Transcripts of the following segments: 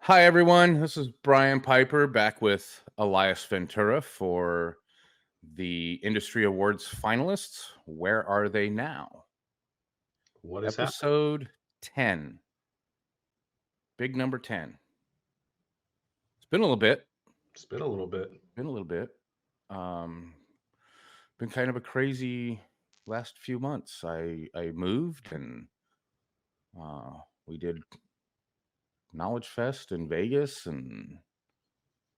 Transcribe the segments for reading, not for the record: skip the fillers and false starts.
Hi, everyone. This is Brian Piper back with Elias Ventura for the Industry Awards finalists. Where are they now? What is happening? Episode 10. Big number 10. It's been a little bit. It's been a little bit. Been a little bit. Um, been kind of a crazy last few months. I moved and we did Knowledge Fest in Vegas and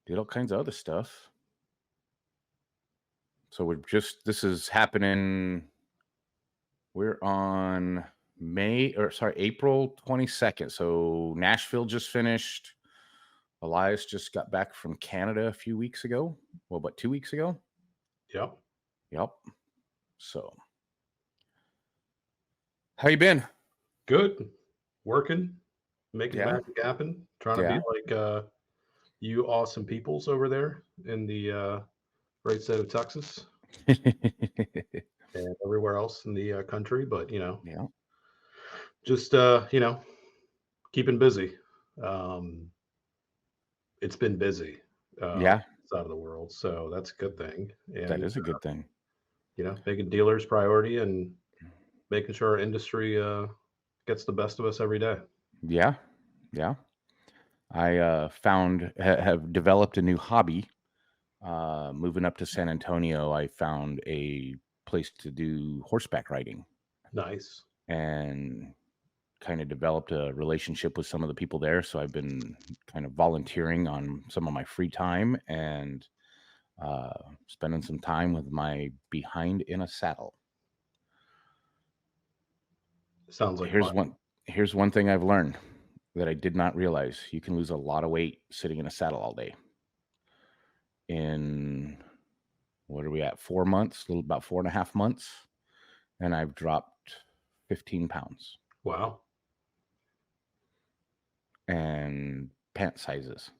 did all kinds of other stuff. So this is happening. We're on April 22nd. So Nashville just finished. Elias just got back from Canada a few weeks ago. Well, about 2 weeks ago. Yep. Yep. So how you been? Good. Working, making Yeah. magic happen, trying to be Yeah. like you awesome peoples over there in the great state of Texas and everywhere else in the country. But Yeah. just keeping busy. Um, it's been busy Yeah. side of the world, so that's a good thing. That And is a good thing. making dealers priority and making sure our industry gets the best of us every day. Yeah. Yeah. I have developed a new hobby. Moving up to San Antonio, I found a place to do horseback riding Nice. and kind of developed a relationship with some of the people there. So I've been kind of volunteering on some of my free time and spending some time with my behind in a saddle. Sounds like Here's fun. one. Here's one thing I've learned that I did not realize: you can lose a lot of weight sitting in a saddle all day. In what are we at? 4 months, about 4.5 months, and I've dropped 15 pounds Wow. and pant sizes.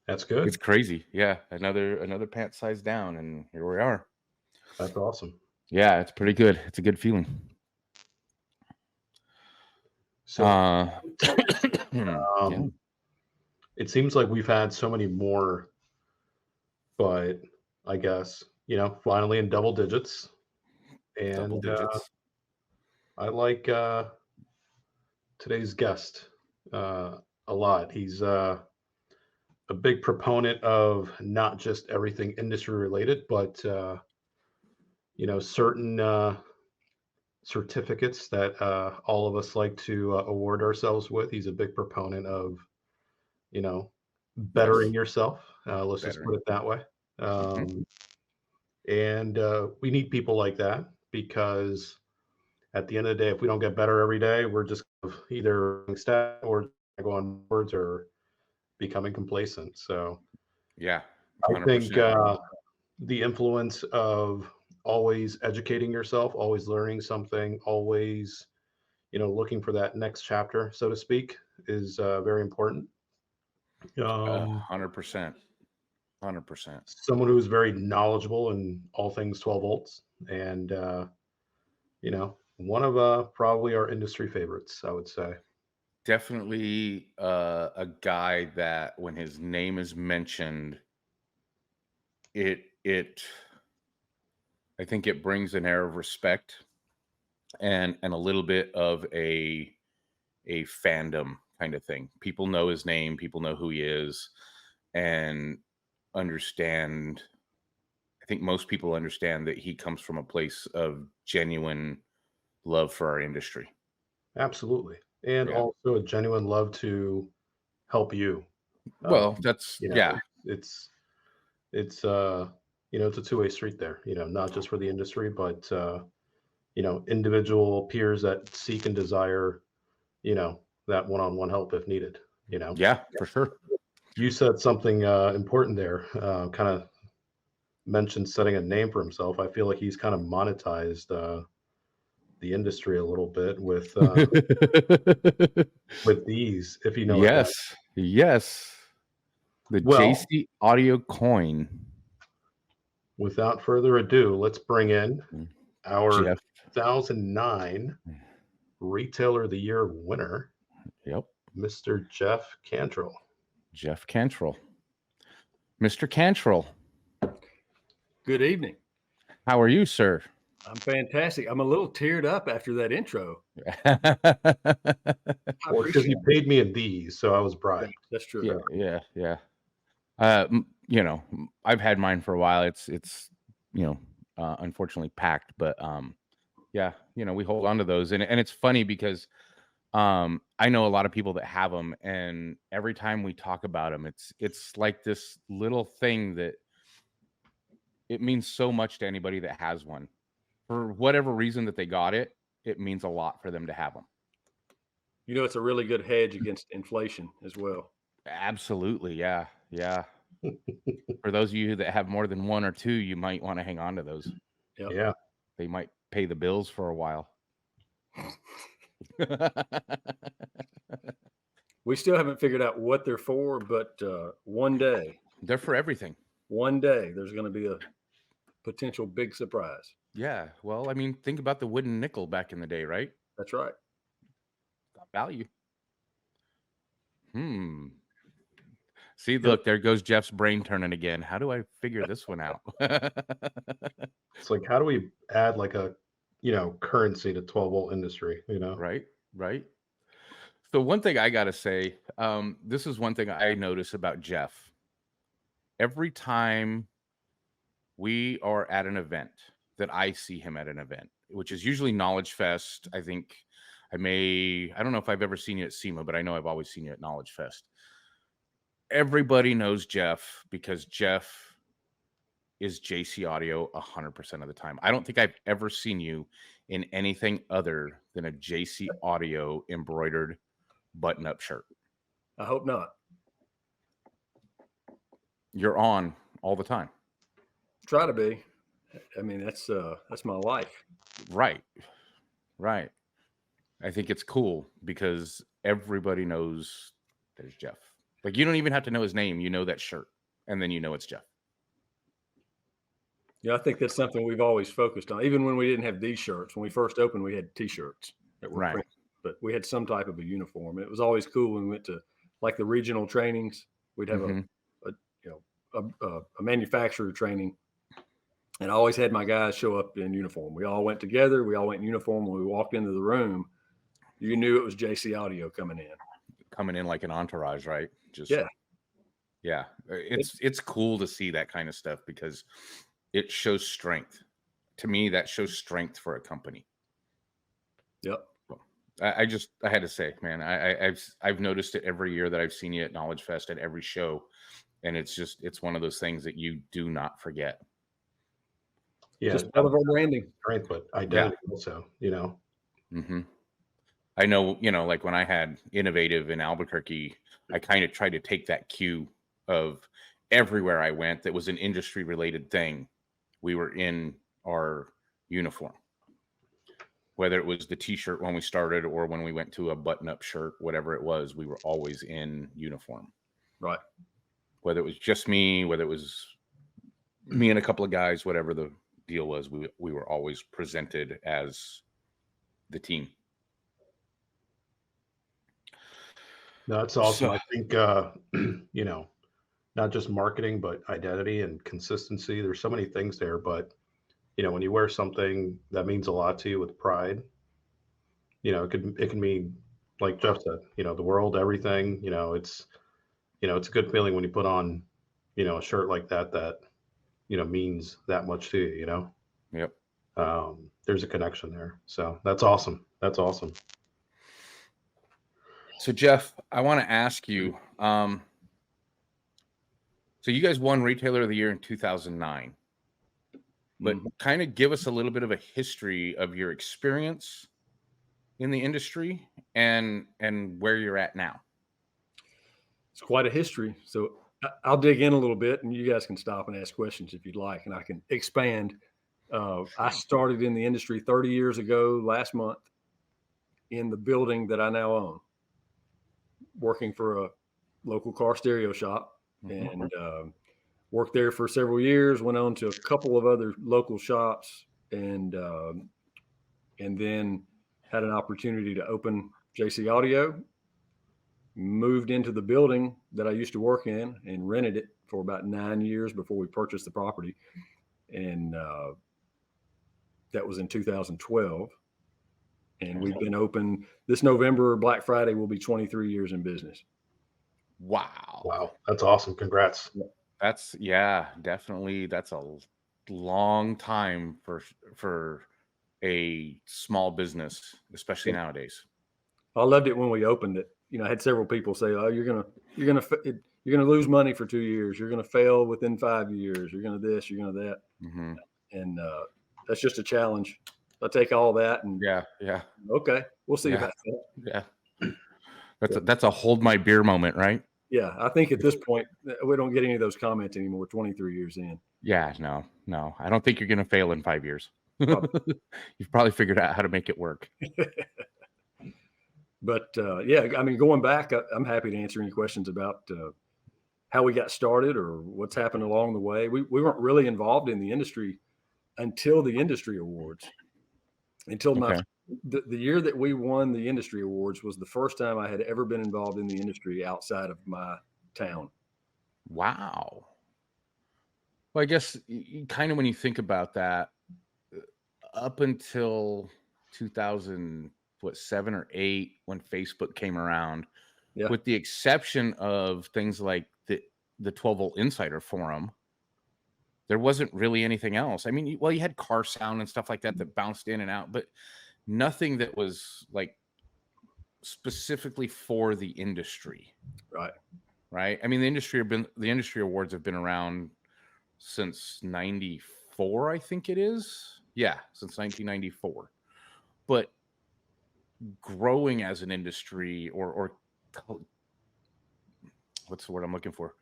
That's It's good. crazy. Yeah, another pant size down, and here we are. That's awesome. Yeah, it's pretty good. It's a good feeling. So, Uh, yeah, um, it seems like we've had so many more, but I guess, finally in double digits. double And digits. I like today's guest a lot. He's a big proponent of not just everything industry related, but, certain certificates that all of us like to award ourselves with. He's a big proponent of bettering Yes, yourself. Let's just better. put it that way. Hmm. And we need people like that because at the end of the day, if we don't get better every day, we're just either stagnant or going backwards or becoming complacent. So Yeah, I think 100%. the influence of always educating yourself, always learning something, always looking for that next chapter, so to speak, is very important. Um, 100%. 100%. Someone who's very knowledgeable in all things 12 volts and one of probably our industry favorites, I would say. Definitely a guy that when his name is mentioned, it I think it brings an air of respect and a little bit of a fandom kind of thing. People know his name, people know who he is, and understand. I think most people understand that he comes from a place of genuine love for our industry. Absolutely. And Yeah. also a genuine love to help you. um, Well, that's yeah. it's it's it's a two-way street there, not just for the industry, but individual peers that seek and desire that one-on-one help if needed. Yeah, for sure. You said something important there, kind of mentioned setting a name for himself. I feel like he's kind of monetized the industry a little bit with these, if you know what that. Yes. Yes. The Well, JC audio coin. without further ado, let's bring in Mm. our Jeff. 2009 Retailer of the Year winner, Yep. Mr. Jeff Cantrell. Jeff Cantrell. Mr. Cantrell, Good evening. how are you, sir? I'm fantastic. I'm a little teared up after that intro. I Well, because appreciate you paid me in these, so I was that. bribed. That's true. yeah. I've had mine for a while. It's unfortunately packed, but yeah, we hold on to those, and it's funny because I know a lot of people that have them, and every time we talk about them, it's like this little thing that it means so much to anybody that has one. For whatever reason that they got it, it means a lot for them to have them. It's a really good hedge against inflation as well. Absolutely, yeah. For those of you that have more than one or two, you might want to hang on to those. Yep. Yeah. They might pay the bills for a while. We still haven't figured out what they're for, but one day They're for everything. there's going to be a potential big surprise. Yeah. Well, I mean, think about the wooden nickel back in the day, right? That's right. Got value. See, look, there goes Jeff's brain turning again. How do I figure this one out? It's like, how do we add like a, currency to 12-volt industry, Right. So one thing I got to say, this is one thing I notice about Jeff. Every time we are at an event that I see him at an event, which is usually Knowledge Fest. I think I don't know if I've ever seen you at SEMA, but I know I've always seen you at Knowledge Fest. Everybody knows Jeff because Jeff is JC Audio 100% of the time. I don't think I've ever seen you in anything other than a JC Audio embroidered button-up shirt. I hope not. You're on all the time. Try to be. I mean, that's my life. Right. I think it's cool because everybody knows there's Jeff. Like, you don't even have to know his name. You know that shirt, and then you know it's Jeff. Yeah, I think that's something we've always focused on. Even when we didn't have these shirts, when we first opened, we had T-shirts that were printed, but we had some type of a uniform. And it was always cool when we went to like the regional trainings. We'd have a manufacturer training, and I always had my guys show up in uniform. We all went together. We all went in uniform. When we walked into the room, you knew it was JC Audio coming in like an entourage, right? Yeah. It's cool to see that kind of stuff because it shows strength. To me, that shows strength for a company. Yep. I had to say, man, I've noticed it every year that I've seen you at Knowledge Fest at every show, and it's one of those things that you do not forget. Yeah, just part of our branding, strength, but identity also. I know, like when I had Innovative in Albuquerque, I kind of tried to take that cue of everywhere I went that was an industry related thing. We were in our uniform, whether it was the T-shirt when we started or when we went to a button-up shirt, whatever it was, we were always in uniform. Right. Whether it was just me, whether it was me and a couple of guys, whatever the deal was, we were always presented as the team. No, that's awesome. I think, not just marketing, but identity and consistency. There's so many things there, but when you wear something that means a lot to you with pride, it can mean, like Jeff said, the world, everything. It's a good feeling when you put on, a shirt like that means that much to you. Yep. There's a connection there, so that's awesome. So Jeff, I want to ask you. So you guys won Retailer of the Year in 2009. But kind of give us a little bit of a history of your experience in the industry and where you're at now. It's quite a history. So I'll dig in a little bit, and you guys can stop and ask questions if you'd like, and I can expand. I started in the industry 30 years ago last month in the building that I now own, working for a local car stereo shop, and worked there for several years, went on to a couple of other local shops, and then had an opportunity to open JC Audio. moved into the building that I used to work in and rented it for about 9 years before we purchased the property. And that was in 2012. And we've been open this November. Black Friday will be 23 years in business. Wow. Wow, that's awesome. Congrats. That's definitely. That's a long time for a small business, especially nowadays. I loved it when we opened it. I had several people say, "Oh, you're gonna lose money for 2 years. You're gonna fail within 5 years. You're gonna this. You're gonna that." Mm-hmm. And that's just a challenge. I take all that and Yeah. okay, we'll see Yeah. about that. Yeah. That's a hold my beer moment, right? Yeah, I think at this point we don't get any of those comments anymore. 23 years in. Yeah, no. I don't think you're going to fail in 5 years. Probably. You've probably figured out how to make it work. But yeah, I mean, going back, I'm happy to answer any questions about how we got started or what's happened along the way. We weren't really involved in the industry until the industry awards. Until the year that we won the industry awards was the first time I had ever been involved in the industry outside of my town. Wow. Well, I guess kind of when you think about that, up until 2007 or 8, when Facebook came around, with the exception of things like the 12 Volt Insider Forum, there wasn't really anything else. I mean, you had Car Sound and stuff like that bounced in and out, but nothing that was like specifically for the industry. Right. I mean, the industry awards have been around since 94, I think it is. Yeah, since 1994. But growing as an industry or what's the word I'm looking for?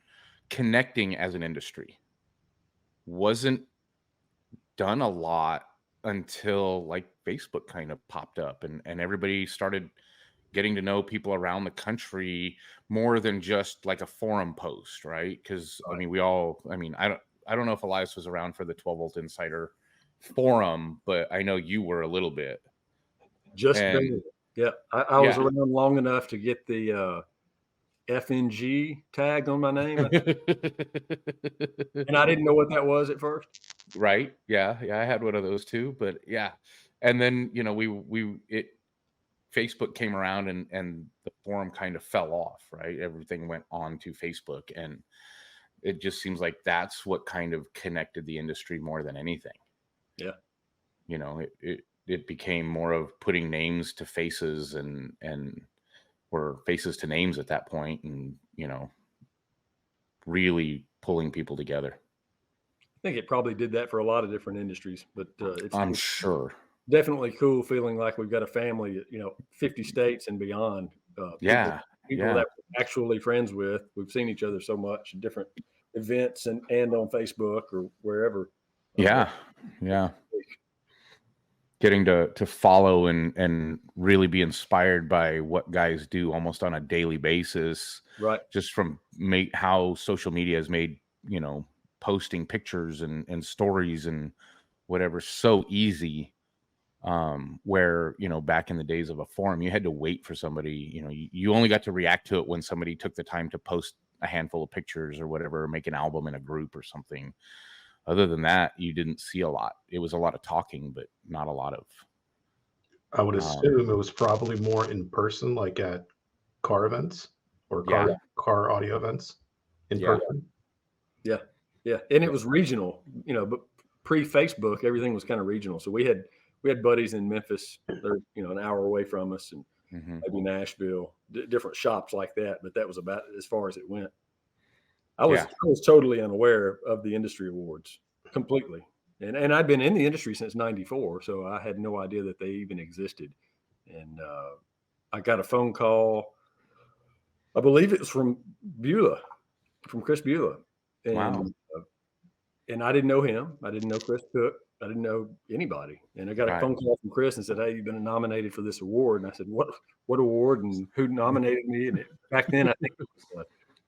Connecting as an industry wasn't done a lot until like Facebook kind of popped up and everybody started getting to know people around the country more than just like a forum post, right? Because I mean, I don't know if Elias was around for the 12 Volt Insider Forum, but I know you were a little bit. Barely. Yeah, I was around long enough to get the FNG tag on my name, and I didn't know what that was at first. Right? Yeah, I had one of those too, but yeah, and then Facebook came around and the forum kind of fell off, right? Everything went on to Facebook, and it just seems like that's what kind of connected the industry more than anything. Yeah. It became more of putting names to faces and or faces to names at that point, and really pulling people together. I think it probably did that for a lot of different industries, but I'm sure. Definitely cool feeling like we've got a family, 50 states and beyond. People that we're actually friends with. We've seen each other so much at different events and on Facebook or wherever. Yeah. Getting to follow and really be inspired by what guys do almost on a daily basis. Right. Just from how social media has made, posting pictures and stories and whatever so easy. Where, back in the days of a forum, you had to wait for somebody, you only got to react to it when somebody took the time to post a handful of pictures or whatever, or make an album in a group or something. Other than that, you didn't see a lot. It was a lot of talking, but not a lot of. I would assume it was probably more in person, like at car events or car audio events in person. Yeah. And it was regional, but pre-Facebook, everything was kind of regional. So we had buddies in Memphis, they're an hour away from us, and maybe Nashville, different shops like that. But that was about as far as it went. I was totally unaware of the industry awards completely, and I'd been in the industry since '94, so I had no idea that they even existed. And I got a phone call, I believe it was from Chris Beulah, and wow. And I didn't know him. I didn't know Chris Cook. I didn't know anybody. And I got a phone call from Chris and said, "Hey, you've been nominated for this award." And I said, "What award? And who nominated me?" And back then, I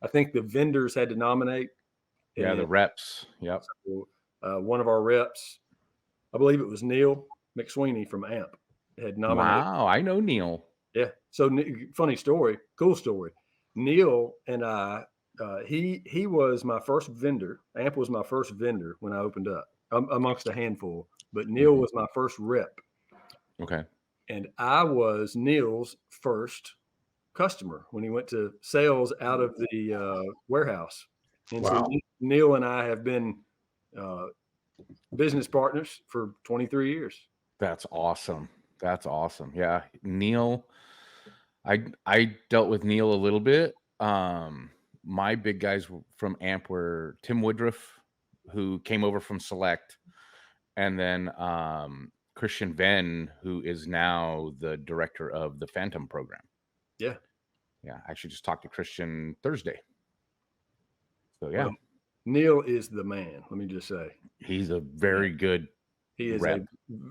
think the vendors had to nominate. Yeah, the reps. Yep. So, one of our reps, I believe it was Neil McSweeney from AMP, had nominated. Wow, I know Neil. Yeah. So funny story, cool story. Neil and I, he was my first vendor. AMP was my first vendor when I opened up, amongst a handful. But Neil was my first rep. Okay. And I was Neil's first customer when he went to sales out of the warehouse. And Wow. so Neil and I have been business partners for 23 years. That's awesome. That's awesome. Yeah. Neil, I dealt with Neil a little bit. My big guys from AMP were Tim Woodruff, who came over from Select, and then Christian Venn, who is now the director of the Phantom program. Yeah. Yeah. I actually just talked to Christian Thursday. So yeah. Well, Neil is the man. Let me just say, he's a very good he is rep. a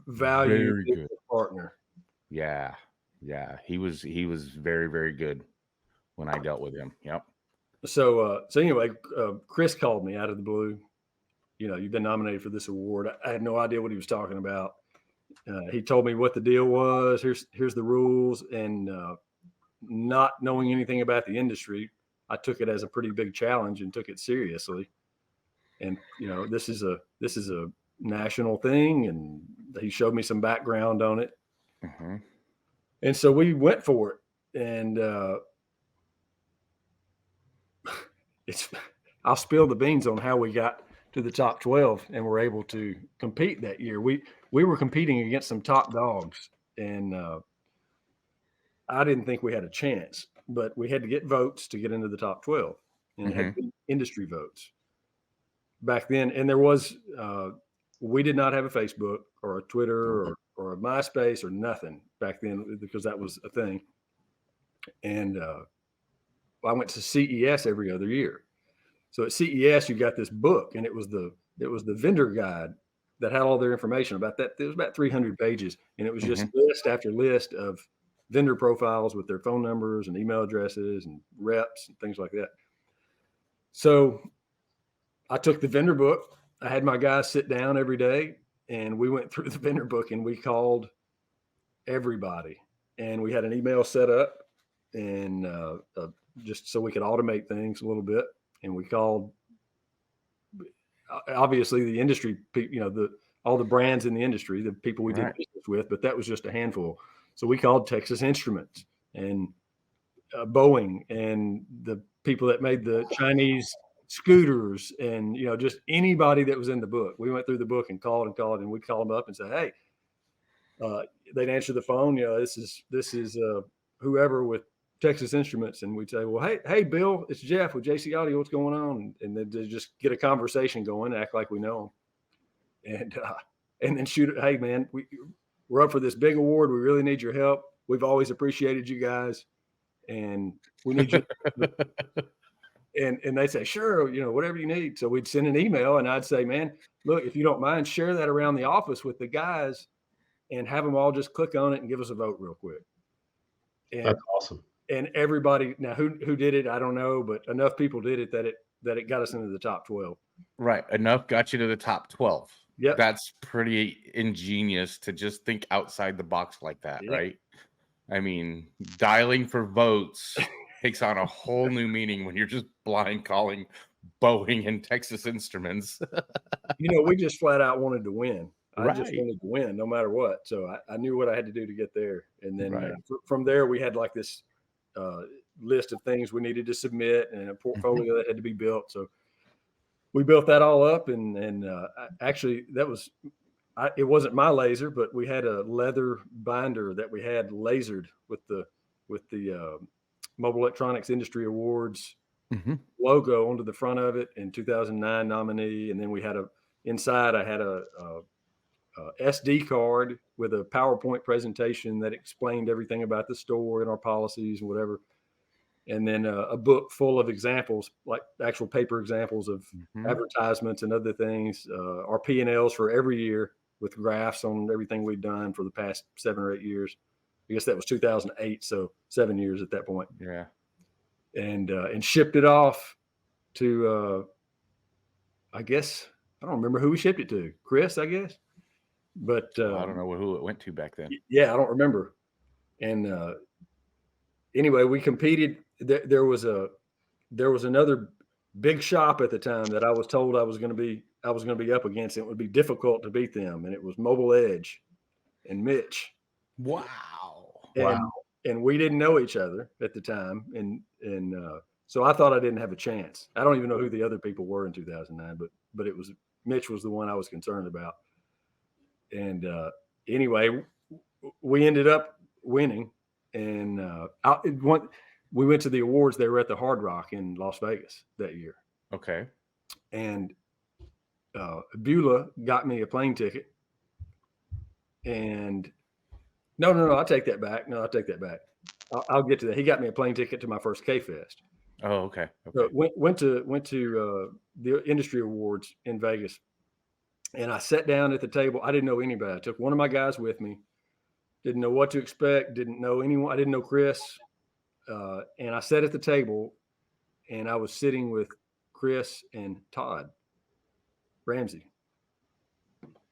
valued Very good partner. Yeah. Yeah. He was very, very good when I dealt with him. Yep. So anyway, Chris called me out of the blue. You know, you've been nominated for this award. I had no idea what he was talking about. He told me what the deal was. Here's the rules, and not knowing anything about the industry, I took it as a pretty big challenge and took it seriously. And you know, this is a national thing, and he showed me some background on it. Mm-hmm. And so we went for it, and I'll spill the beans on how we got to the top 12 and were able to compete that year. We were competing against some top dogs, and I didn't think we had a chance, but we had to get votes to get into the top 12, and it had to be industry votes back then. And there was we did not have a Facebook or a Twitter or a MySpace or nothing back then, because that was a thing. And I went to CES every other year. So at CES, you got this book, and it was the vendor guide that had all their information about that. It was about 300 pages, and it was just list after list of vendor profiles with their phone numbers and email addresses and reps and things like that. So I took the vendor book. I had my guys sit down every day, and we went through the vendor book, and we called everybody, and we had an email set up, and just so we could automate things a little bit. And we called, obviously, the industry, you know, all the brands in the industry, the people we did business with, but that was just a handful. So we called Texas Instruments and Boeing and the people that made the Chinese scooters, and, you know, just anybody that was in the book. We went through the book and called, and we'd call them up and say, hey, they'd answer the phone. You know, this is whoever with Texas Instruments, and we'd say, well, hey, Bill, it's Jeff with JC Audio. What's going on? And then to just get a conversation going, act like we know them, and then shoot it. Hey, man, we're up for this big award. We really need your help. We've always appreciated you guys, and we need you. and they say, sure, you know, whatever you need. So we'd send an email, and I'd say, man, look, if you don't mind, share that around the office with the guys, and have them all just click on it and give us a vote real quick. And that's awesome. And everybody, now who did it, I don't know, but enough people did it that it got us into the top 12. Right. Enough got you to the top 12. Yep. That's pretty ingenious to just think outside the box like that, right? I mean, dialing for votes takes on a whole new meaning when you're just blind calling Boeing and Texas Instruments. You know, we just flat out wanted to win. I just wanted to win no matter what. So I knew what I had to do to get there. And then from there, we had like this list of things we needed to submit and a portfolio that had to be built. So we built that all up, and actually that was, it wasn't my laser, but we had a leather binder that we had lasered with the Mobile Electronics Industry Awards logo onto the front of it, in 2009 nominee. And then we had inside I had a SD card with a PowerPoint presentation that explained everything about the store and our policies and whatever. And then a book full of examples, like actual paper examples of advertisements and other things, our P&Ls for every year with graphs on everything we'd done for the past 7 or 8 years. I guess that was 2008. So 7 years at that point. Yeah. And shipped it off to, I guess, I don't remember who we shipped it to. Chris, I guess. But I don't know who it went to back then. Yeah, I don't remember. And anyway, we competed there was another big shop at the time that I was told I was going to be up against. It would be difficult to beat them, and it was Mobile Edge and Mitch. Wow. And we didn't know each other at the time, and so I thought I didn't have a chance. I don't even know who the other people were in 2009, but it was Mitch was the one I was concerned about. And anyway, we ended up winning, and we went to the awards. They were at the Hard Rock in Las Vegas that year. Okay. And Beulah got me a plane ticket. And no, I'll take that back. I'll get to that. He got me a plane ticket to my first K-Fest. Oh, okay. So went to the industry awards in Vegas, and I sat down at the table. I didn't know anybody. I took one of my guys with me. Didn't know what to expect. Didn't know anyone. I didn't know Chris. And I sat at the table, and I was sitting with Chris and Todd Ramsey.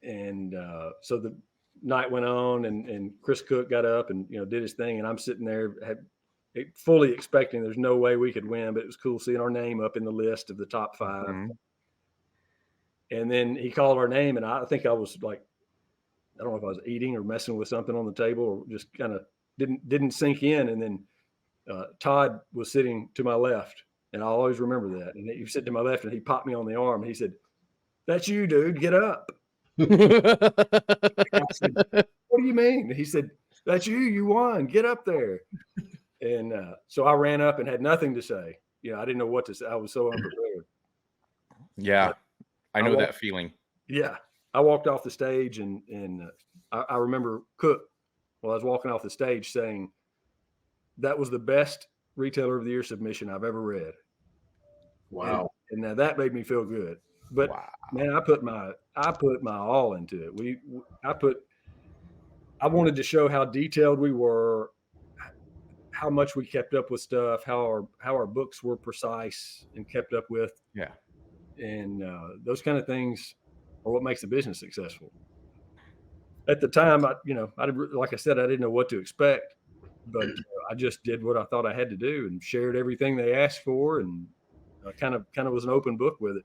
And so the night went on, and Chris Cook got up and did his thing, and I'm sitting there fully expecting there's no way we could win, but it was cool seeing our name up in the list of the top 5. Mm-hmm. And then he called our name, and I think I was like, I don't know if I was eating or messing with something on the table, or just kind of didn't sink in. And then Todd was sitting to my left, and I'll always remember that. And he was sitting to my left, and he popped me on the arm, and he said, "That's you, dude. Get up." I said, "What do you mean?" He said, "That's you. You won. Get up there." And so I ran up and had nothing to say. I didn't know what to say. I was so unprepared. Yeah, but I know that feeling. Yeah. I walked off the stage, and I remember Cook, while I was walking off the stage, saying, "That was the best Retailer of the Year submission I've ever read." Wow. And now that made me feel good. But man, I put my all into it. I wanted to show how detailed we were, how much we kept up with stuff, how our books were precise and kept up with. Yeah. And those kind of things are what makes the business successful. At the time, like I said, I didn't know what to expect, but I just did what I thought I had to do and shared everything they asked for, and kind of was an open book with it.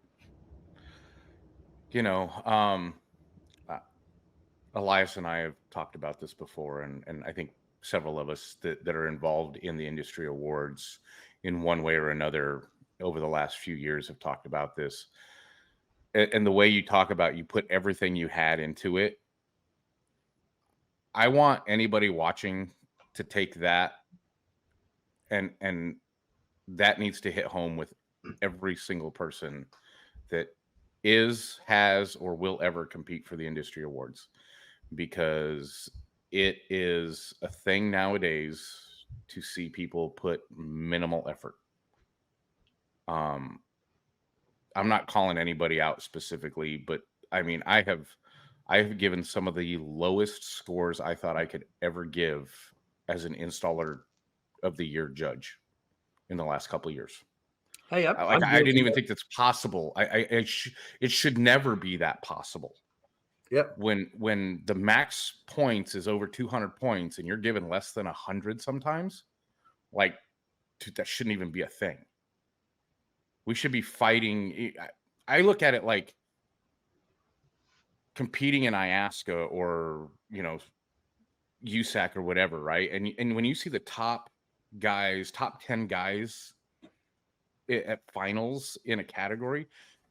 Elias and I have talked about this before, and I think several of us that are involved in the industry awards in one way or another over the last few years have talked about this. And the way you talk about, you put everything you had into it. I want anybody watching to take that, and that needs to hit home with every single person that has, or will ever compete for the industry awards, because it is a thing nowadays to see people put minimal effort. I'm not calling anybody out specifically, but I mean, I have given some of the lowest scores I thought I could ever give as an installer of the year judge in the last couple of years. Hey, I didn't even think that's possible. It should never be that possible. Yep. When the max points is over 200 points and you're given less than 100 sometimes, like, dude, that shouldn't even be a thing. We should be fighting. I look at it like competing in IASCA or, USAC or whatever, right? And when you see the top 10 guys at finals in a category,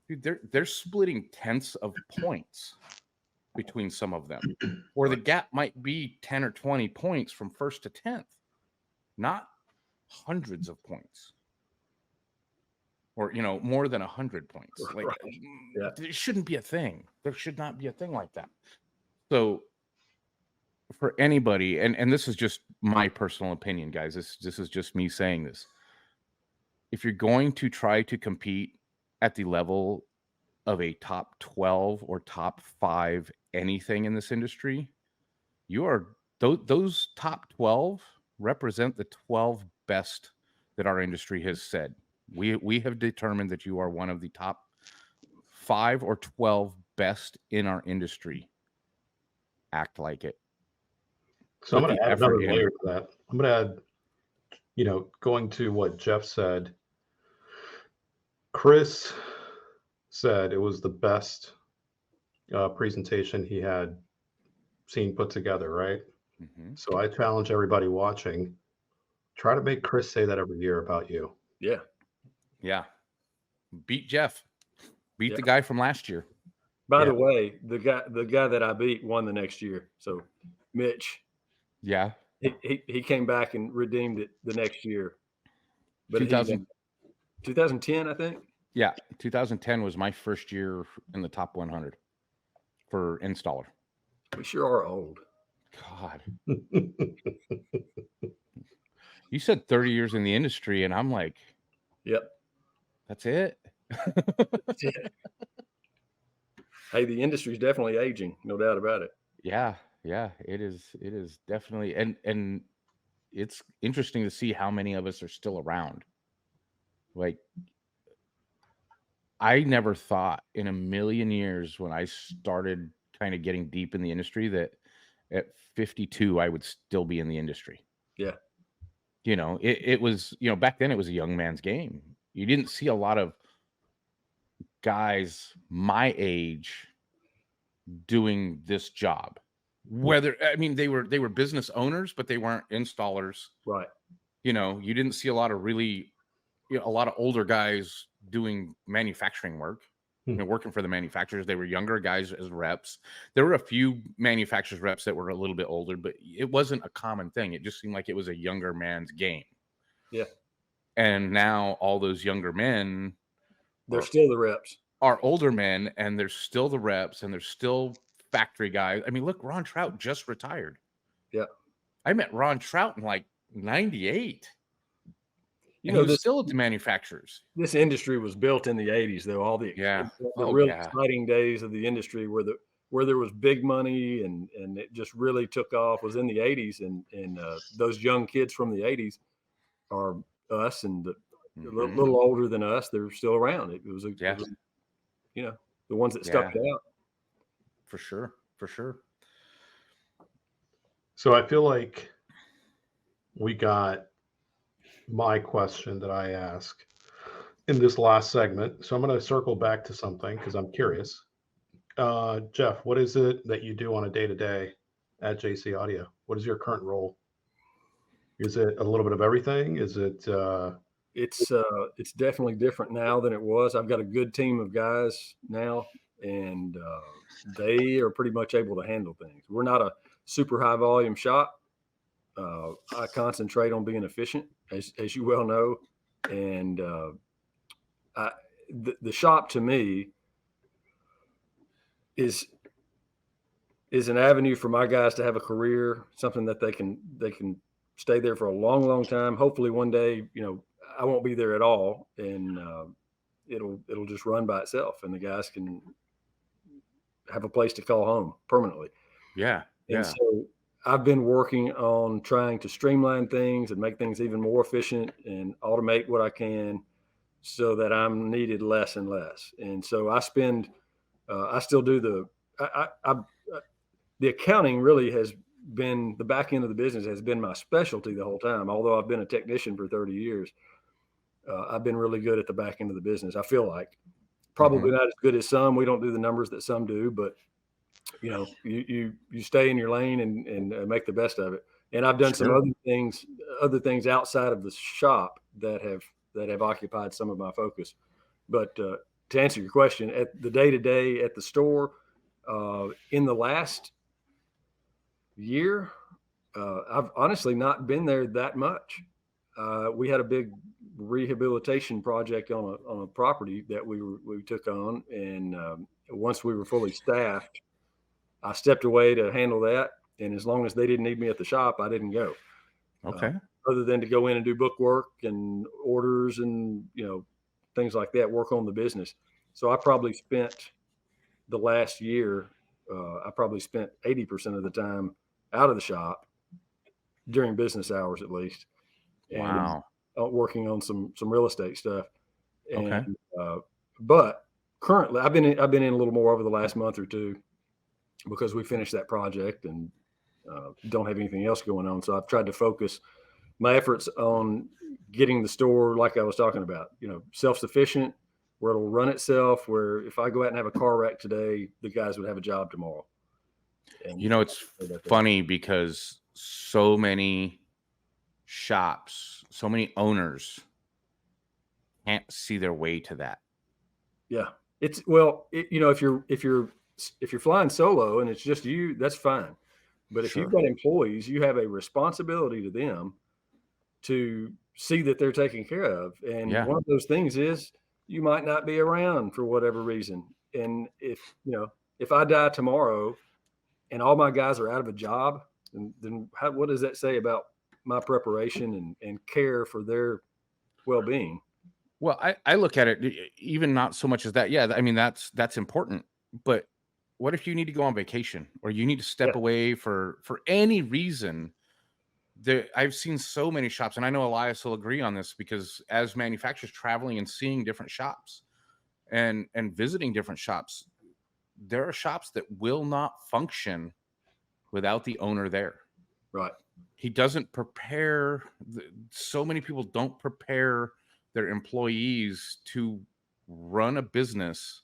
dude, they're splitting tenths of points between some of them, or the gap might be 10 or 20 points from first to 10th, not hundreds of points, or more than 100 points. Like, yeah. There shouldn't be a thing. There should not be a thing like that. So for anybody, and this is just my personal opinion, guys, this is just me saying this. If you're going to try to compete at the level of a top 12 or top 5 anything in this industry, those top 12 represent the 12 best that our industry has said. We have determined that you are one of the top 5 or 12 best in our industry. Act like it. So I'm going to add another layer to that. I'm going to add going to what Jeff said, Chris said it was the best presentation he had seen put together, right? Mhm. So I challenge everybody watching, try to make Chris say that every year about you. Yeah. Yeah. Beat Jeff. Beat Yeah. the guy from last year. By Yeah. the way, the guy that I beat won the next year. So Mitch, Yeah. he came back and redeemed it the next year. But 2000. 2010, I think. Yeah. 2010 was my first year in the top 100 for installer. We sure are old. God. You said 30 years in the industry, and I'm like, Yep. that's it? Hey, the industry's definitely aging, no doubt about it. Yeah. Yeah. It is definitely. And it's interesting to see how many of us are still around. Like, I never thought in a million years when I started kind of getting deep in the industry that at 52 I would still be in the industry. Yeah. It was, back then it was a young man's game. You didn't see a lot of guys my age doing this job. Whether, I mean, they were business owners, but they weren't installers. Right. You didn't see a lot of really, a lot of older guys doing manufacturing work. Working for the manufacturers. They were younger guys as reps. There were a few manufacturers reps that were a little bit older, but it wasn't a common thing. It just seemed like it was a younger man's game. Yeah. And now all those younger men They're still the reps. are older men, and they're still the reps, and they're still factory guys. I mean, look, Ron Trout just retired. Yeah. I met Ron Trout in like 98. You And know, he was this still at the manufacturers. this industry was built in the 80s, though. All the Yeah. the Oh, real yeah. exciting days of the industry where there was big money and it just really took off was in the 80s, and those young kids from the 80s are us, and a Mhm. little older than us. They're still around. It was Yeah. the ones that stuck Yeah. it out. For sure. For sure. So I feel like we got my question that I ask in this last segment. So I'm going to circle back to something because I'm curious. Jeff, what is it that you do on a day-to-day at JC Audio? What is your current role? Is it a little bit of everything? Is it It's definitely different now than it was. I've got a good team of guys now, and they are pretty much able to handle things. We're not a super high volume shop. I concentrate on being efficient, as you well know, and the shop to me is an avenue for my guys to have a career, something that they can stay there for a long, long time. Hopefully, one day, I won't be there at all, and it'll just run by itself, and the guys can have a place to call home permanently. Yeah. And Yeah. so I've been working on trying to streamline things and make things even more efficient and automate what I can so that I'm needed less and less. And so I still do the accounting really has been the back end of the business has been my specialty the whole time. Although I've been a technician for 30 years, I've been really good at the back end of the business. I feel like probably not as good as some. We don't do the numbers that some do, but you stay in your lane and make the best of it. And I've done some Sure. other things outside of the shop that have occupied some of my focus. But to answer your question, at the day-to-day at the store, in the last year, I've honestly not been there that much. We had a big rehabilitation project on a property that we took on, and once we were fully staffed, I stepped away to handle that. And as long as they didn't need me at the shop, I didn't go. Okay. Other than to go in and do book work and orders and things like that, work on the business. So I probably spent the last year. I probably spent 80% of the time out of the shop during business hours, at least, and Wow. working on some real estate stuff. Okay. And but currently, I've been in a little more over the last month or two because we finished that project and don't have anything else going on. So I've tried to focus my efforts on getting the store, like I was talking about, self-sufficient, where it'll run itself, where if I go out and have a car wreck today, the guys would have a job tomorrow. And It's funny because so many shops, so many owners can't see their way to that. Yeah. If you're flying solo and it's just you, that's fine. But if you've got employees, you have a responsibility to them to see that they're taken care of. And one of those things is you might not be around for whatever reason. And if I die tomorrow and all my guys are out of a job, then what does that say about my preparation and care for their well-being? Well, I look at it even not so much as that. Yeah, I mean, that's important. But what if you need to go on vacation or you need to step away for any reason? I've seen so many shops, and I know Elias will agree on this, because as manufacturers traveling and seeing different shops and visiting different shops, there are shops that will not function without the owner there. Right. He doesn't prepare. So many people don't prepare their employees to run a business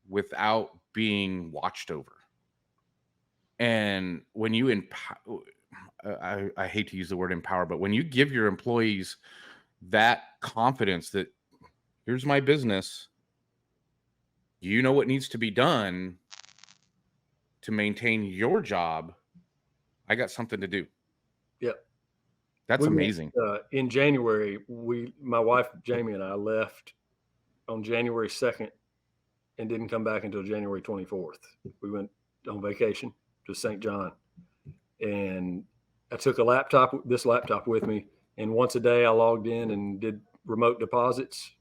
without being watched over. And when you empower, I hate to use the word empower, but when you give your employees that confidence that here's my business, you know what needs to be done to maintain your job, I got something to do. Yep. That's amazing. In January, my wife, Jamie, and I left on January 2nd and didn't come back until January 24th. We went on vacation to St. John, and I took this laptop with me, and once a day I logged in and did remote deposits,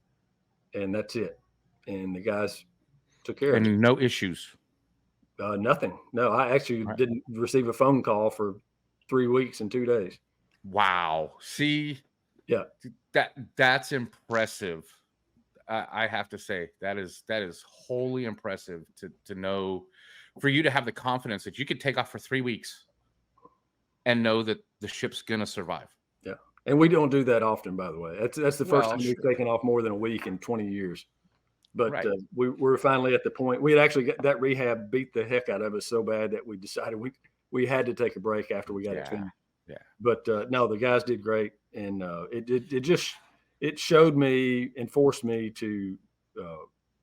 and that's it. And the guys took care of it. And no issues. Nothing. No, I actually didn't receive a phone call for 3 weeks and 2 days. Wow. See, yeah, that's impressive. I have to say that is wholly impressive to know, for you to have the confidence that you could take off for 3 weeks and know that the ship's gonna survive. Yeah, and we don't do that often, by the way. That's the first time we've taken off more than a week in 20 years. But we're finally at the point. We had actually got that rehab beat the heck out of us so bad that we decided we had to take a break after we got it finished. Yeah. But no, the guys did great, and it showed me and forced me to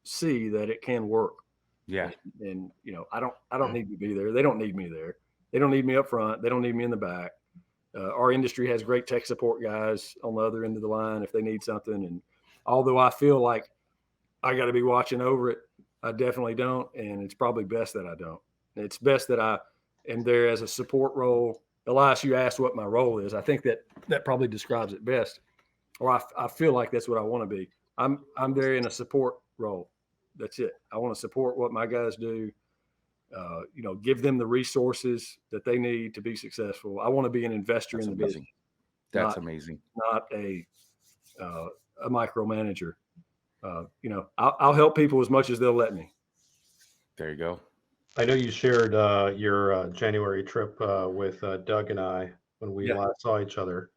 see that it can work. Yeah. And I don't need to be there. They don't need me there. They don't need me up front. They don't need me in the back. Our industry has great tech support guys on the other end of the line if they need something. And although I feel like I got to be watching over it, I definitely don't. And it's probably best that I don't. It's best that I am there as a support role. Elias, you asked what my role is. I think that probably describes it best. Or I feel like that's what I want to be. I'm there in a support role. That's it. I want to support what my guys do. Give them the resources that they need to be successful. I want to be an investor in the business. That's amazing. Not a micromanager. I'll help people as much as they'll let me. There you go. I know you shared your January trip with Doug and I when we last saw each other.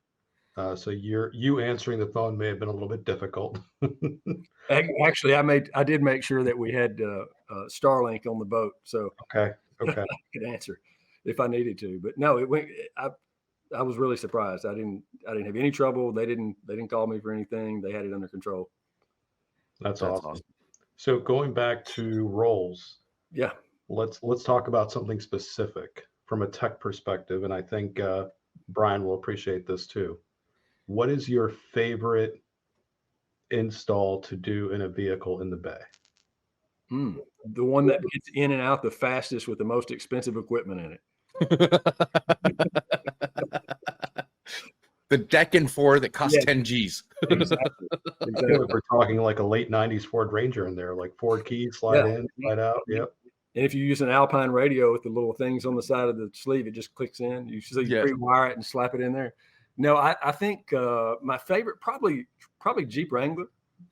So you answering the phone may have been a little bit difficult. Actually, I did make sure that we had Starlink on the boat, so okay, I could answer if I needed to. But no, it went. I was really surprised. I didn't have any trouble. They didn't call me for anything. They had it under control. That's awesome. So going back to roles, let's talk about something specific from a tech perspective, and I think Brian will appreciate this too. What is your favorite install to do in a vehicle in the bay? The one that gets in and out the fastest with the most expensive equipment in it. The deck and four that costs 10 G's. Exactly. We're talking like a late 90s Ford Ranger in there, like Ford keys, slide in, slide out. Yep. And if you use an Alpine radio with the little things on the side of the sleeve, it just clicks in. You pre-wire it and slap it in there. No, I think my favorite probably Jeep Wrangler,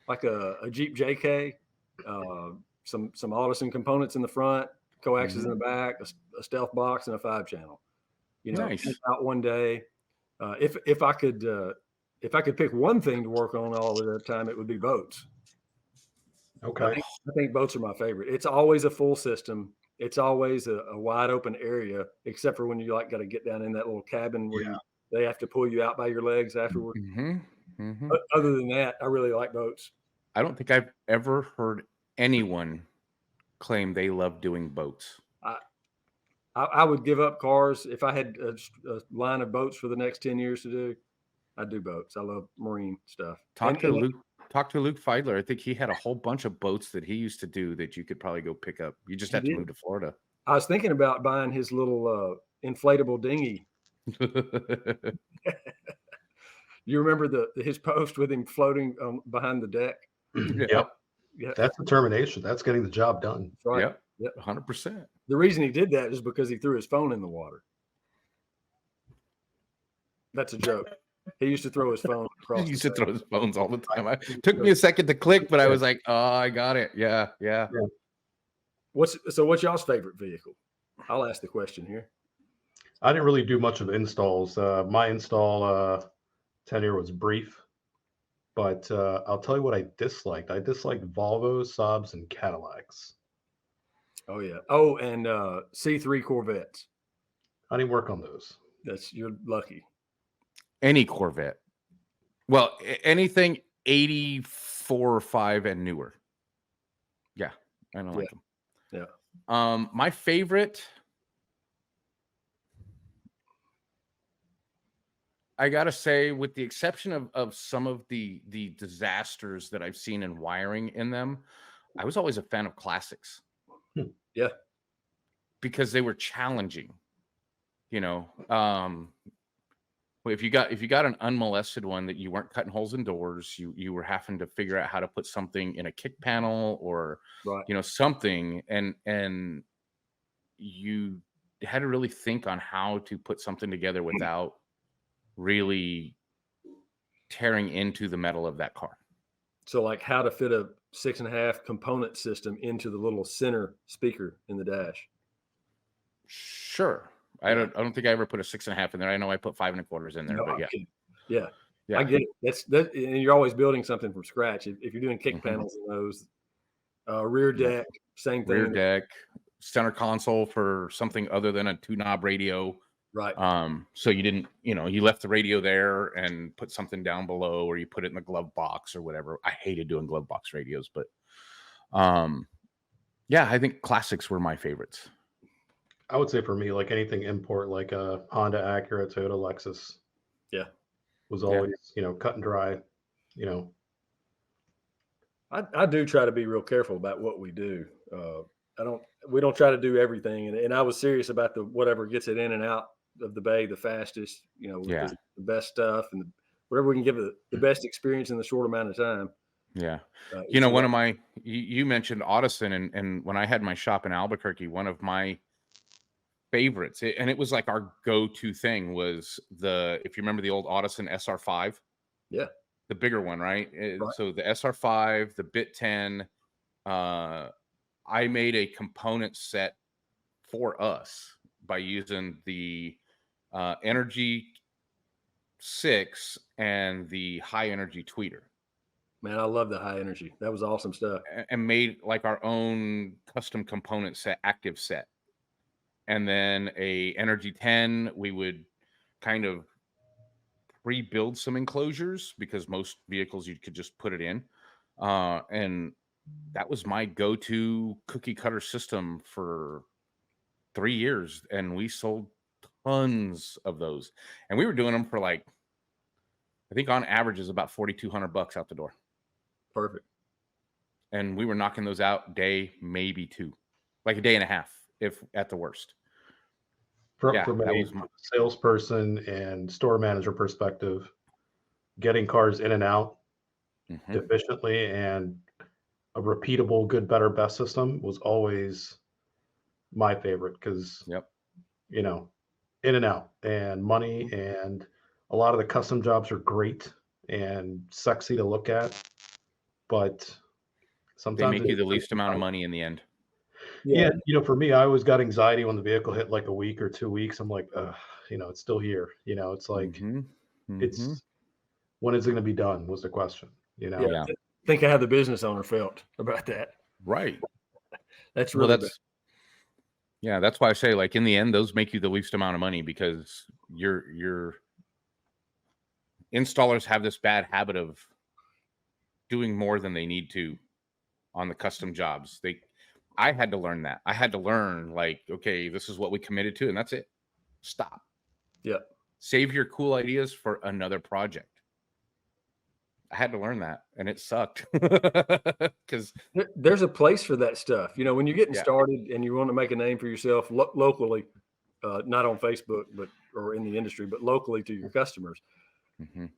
like a Jeep JK, some Audison components in the front, coaxes in the back, a stealth box, and a 5-channel. Nice. Out one day. If I could pick one thing to work on all of the time, it would be boats. Okay. I think boats are my favorite. It's always a full system. It's always a wide open area, except for when you like got to get down in that little cabin where they have to pull you out by your legs afterward. But other than that, I really like boats. I don't think I've ever heard anyone claim they love doing boats. I would give up cars if I had a line of boats for the next 10 years to do. I'd do boats. I love marine stuff. Talk to Luke Feidler. I think he had a whole bunch of boats that he used to do that you could probably go pick up. You just have to move to Florida. I was thinking about buying his little inflatable dinghy. You remember his post with him floating behind the deck? Yep. Yeah. That's determination. That's getting the job done. That's right. Yep. 100%. The reason he did that is because he threw his phone in the water. That's a joke. He used to throw his phone across. He used to throw his phones all the time. It took me a second to click, but I was like, "Oh, I got it." Yeah. What's y'all's favorite vehicle? I'll ask the question here. I didn't really do much of installs. My install tenure was brief, but I'll tell you what I disliked. I disliked Volvos, Saabs, and Cadillacs. Oh yeah. Oh, and C3 Corvettes. I didn't work on those. You're lucky. Any Corvette. Well, anything 84 or 5 and newer. Yeah, I don't like them. Yeah. My favorite, I gotta say, with the exception of some of the disasters that I've seen in wiring in them, I was always a fan of classics. Yeah. Because they were challenging. You know, if you got an unmolested one that you weren't cutting holes in doors, you were having to figure out how to put something in a kick panel or something, and you had to really think on how to put something together without really tearing into the metal of that car. So like how to fit a 6.5 component system into the little center speaker in the dash. Sure. I don't think I ever put a 6.5 in there. I know I put 5 1/4 in there, but yeah. I get it. That, and you're always building something from scratch. If you're doing kick panels in those, rear deck, same thing. Rear deck, center console for something other than a 2-knob radio. Right. So you didn't, you left the radio there and put something down below, or you put it in the glove box or whatever. I hated doing glove box radios, but I think classics were my favorites. I would say for me, like anything import, like a Honda, Acura, Toyota, Lexus. Yeah. Was always, cut and dry, I do try to be real careful about what we do. We don't try to do everything. And I was serious about whatever gets it in and out of the bay the fastest, the best stuff and whatever we can give it the best experience in the short amount of time. Yeah. You mentioned Audison, and when I had my shop in Albuquerque, one of my favorites, and it was like our go-to thing, was if you remember the old Audison SR5. Yeah. The bigger one, right? So the SR5, the Bit 10, I made a component set for us by using the Energy 6 and the high energy tweeter. Man, I love the high energy. That was awesome stuff. And made like our own custom component set, active set. And then a Energy 10, we would kind of rebuild some enclosures because most vehicles you could just put it in. And that was my go-to cookie cutter system for 3 years. And we sold tons of those. And we were doing them for like, I think on average is about $4,200 out the door. Perfect. And we were knocking those out day, maybe 2, like a day and a half, if at the worst. From a salesperson and store manager perspective, getting cars in and out efficiently and a repeatable good, better, best system was always my favorite because, in and out and money, and a lot of the custom jobs are great and sexy to look at, but sometimes they make you the least amount of money in the end. Yeah. For me, I always got anxiety when the vehicle hit like a week or 2 weeks. I'm like, it's still here. It's like, Mhm. it's, when is it going to be done was the question, Yeah, Yeah. I think how the business owner felt about that. Right. That's Well, really bad. that's why I say, like, in the end, those make you the least amount of money, because your installers have this bad habit of doing more than they need to on the custom jobs. I had to learn that. I had to learn, like, okay, this is what we committed to, and that's it. Stop. Yeah. Save your cool ideas for another project. I had to learn that, and it sucked. Because There's a place for that stuff. When you're getting Yeah. started and you want to make a name for yourself locally, not on Facebook, or in the industry, but locally to your customers. Mhm.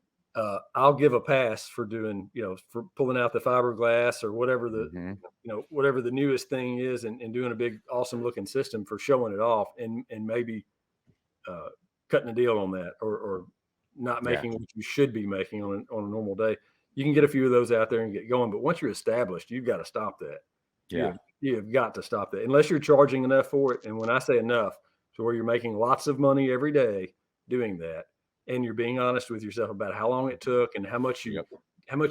I'll give a pass for doing, for pulling out the fiberglass or whatever Mhm. whatever the newest thing is, and doing a big, awesome looking system for showing it off, and maybe uh, cutting a deal on that, or not Yeah. making what you should be making on a normal day. You can get a few of those out there and get going, but once you're established, you've got to stop that. Yeah. You have got to stop that, unless you're charging enough for it. And when I say enough, to where you're making lots of money every day doing that, and you're being honest with yourself about how long it took and how much Yep.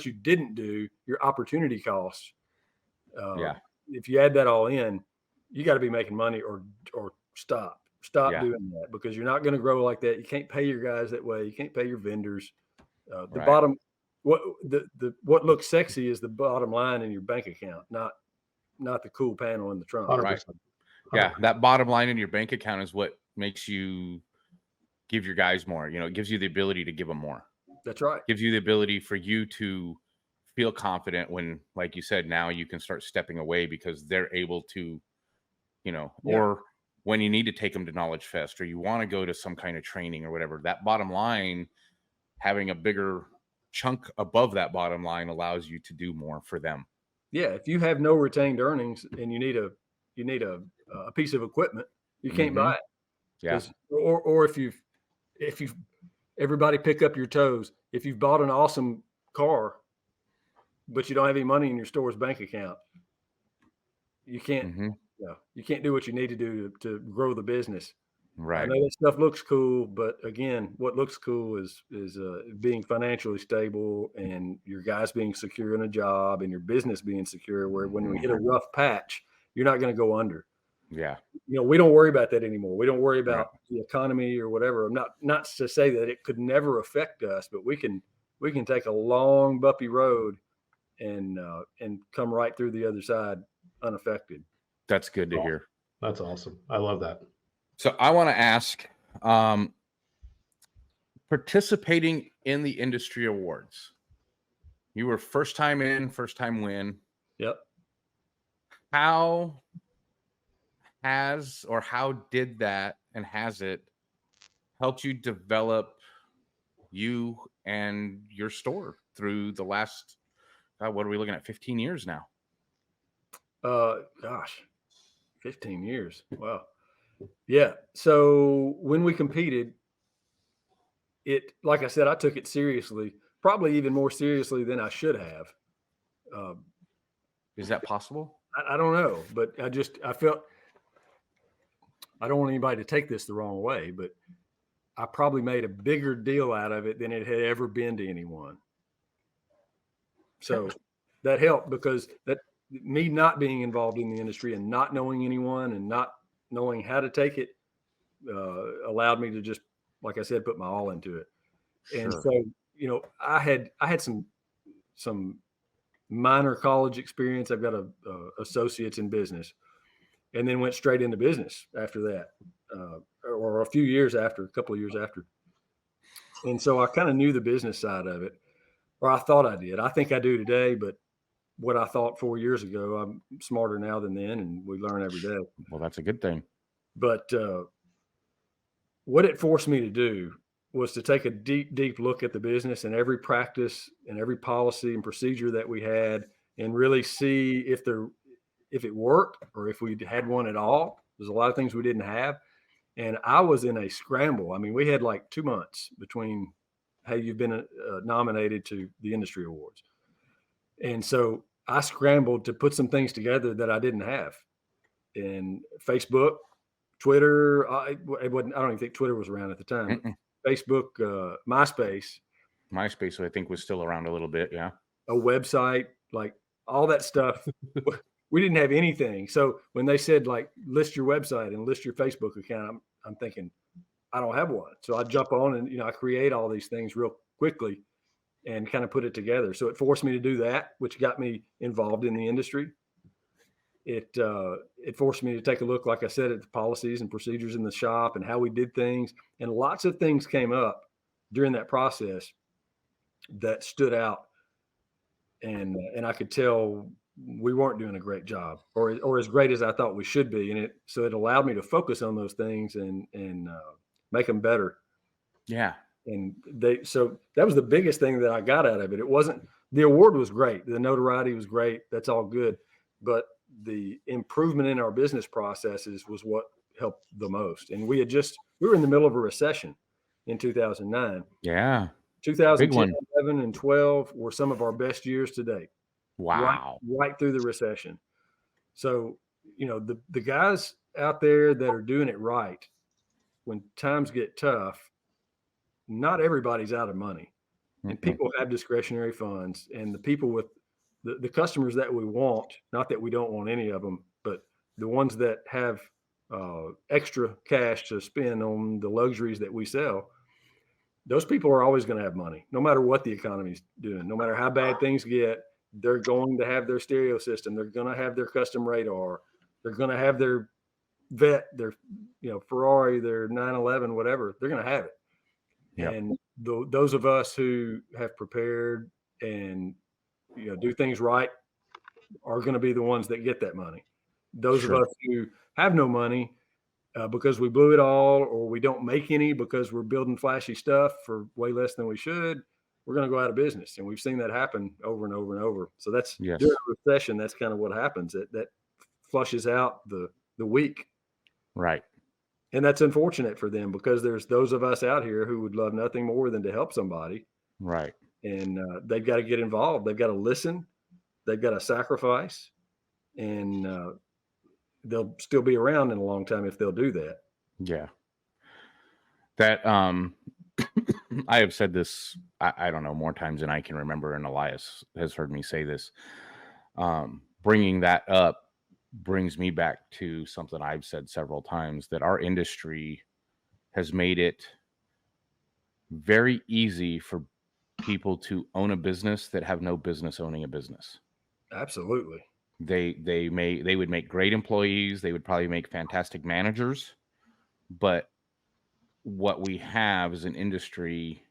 you didn't do, your opportunity costs. Yeah. If you add that all in, you got to be making money, or stop Yeah. doing that, because you're not going to grow like that. You can't pay your guys that way. You can't pay your vendors. The Right. bottom, what looks sexy is the bottom line in your bank account, not the cool panel in the trunk. 100%. Right. Yeah. That bottom line in your bank account is what makes you give your guys more. It gives you the ability to give them more. That's right. Gives you the ability for you to feel confident when, like you said, now you can start stepping away because they're able to, Yeah. or when you need to take them to Knowledge Fest, or you want to go to some kind of training or whatever. That bottom line, having a bigger chunk above that bottom line, allows you to do more for them. Yeah. If you have no retained earnings and you need a piece of equipment, you can't buy it. Yeah. Or if you've everybody pick up your toes. If you've bought an awesome car, but you don't have any money in your store's bank account, you can't, you can't do what you need to do to grow the business. I Right. know that stuff looks cool, but again, what looks cool is being financially stable, and your guys being secure in a job, and your business being secure, where when we hit a rough patch, you're not going to go under. Yeah. We don't worry about that anymore. We don't worry Right. about the economy or whatever. I'm not to say that it could never affect us, but we can take a long bumpy road and come right through the other side unaffected. That's good to hear. That's awesome. I love that. So I want to ask, participating in the industry awards, you were first time in, first time win. Yep. How did that, and has it helped you develop you and your store through the last, what are we looking at, 15 years now? Gosh, 15 years. Wow. Yeah. So when we competed, like I said, I took it seriously, probably even more seriously than I should have. Is that possible? I don't know, but I felt, I don't want anybody to take this the wrong way, but I probably made a bigger deal out of it than it had ever been to anyone. So that helped, because me not being involved in the industry and not knowing anyone and not knowing how to take it allowed me to just, like I said, put my all into it. And Sure. so, I had some minor college experience. I've got a associates in business, and then went straight into business after that, or a couple of years after. And so I kind of knew the business side of it, or I thought I did. I think I do today, but what I thought 4 years ago, I'm smarter now than then, and we learn every day. Well, that's a good thing. But what it forced me to do was to take a deep look at the business and every practice and every policy and procedure that we had, and really see if it worked, or if we had one at all. There's a lot of things we didn't have. And I was in a scramble. I mean, we had like 2 months between, hey, you've been nominated to the industry awards. And so I scrambled to put some things together that I didn't have. And Facebook, Twitter. It wasn't. I don't even think Twitter was around at the time. Mm-mm. Facebook, MySpace, MySpace, I think, was still around a little bit. Yeah. a website, like all that stuff. We didn't have anything. So when they said like list your website and list your Facebook account, I'm thinking I don't have one. So I jump on and I create all these things real quickly and kind of put it together. So it forced me to do that, which got me involved in the industry. It forced me to take a look, like I said, at the policies and procedures in the shop and how we did things. And lots of things came up during that process that stood out. And I could tell we weren't doing a great job or as great as I thought we should be. And so it allowed me to focus on those things and make them better. Yeah. And so that was the biggest thing that I got out of it. It wasn't, the award was great. The notoriety was great. That's all good. But the improvement in our business processes was what helped the most. And we were in the middle of a recession in 2009. Yeah. 2010, 11, and 12 were some of our best years to date. Wow. Right through the recession. So, the guys out there that are doing it right, when times get tough, not everybody's out of money. And people have discretionary funds, and the people with the customers that we want, not that we don't want any of them, but the ones that have extra cash to spend on the luxuries that we sell, those people are always going to have money, no matter what the economy's doing, no matter how bad things get. They're going to have their stereo system. They're going to have their custom radar. They're going to have their vet, their Ferrari, their 911, whatever. They're going to have it. Yep. And those of us who have prepared and do things right are going to be the ones that get that money. Those of us who have no money because we blew it all, or we don't make any because we're building flashy stuff for way less than we should, we're going to go out of business. And we've seen that happen over and over and over. So that's during a recession, that's kind of what happens. That flushes out the weak. Right. And that's unfortunate for them because there's those of us out here who would love nothing more than to help somebody. Right. And they've got to get involved. They've got to listen. They've got to sacrifice. And they'll still be around in a long time if they'll do that. Yeah. That, I have said this, I don't know, more times than I can remember, and Elias has heard me say this. Bringing that up brings me back to something I've said several times, that our industry has made it very easy for people to own a business that have no business owning a business. Absolutely. They would make great employees. They would probably make fantastic managers, but what we have is an industry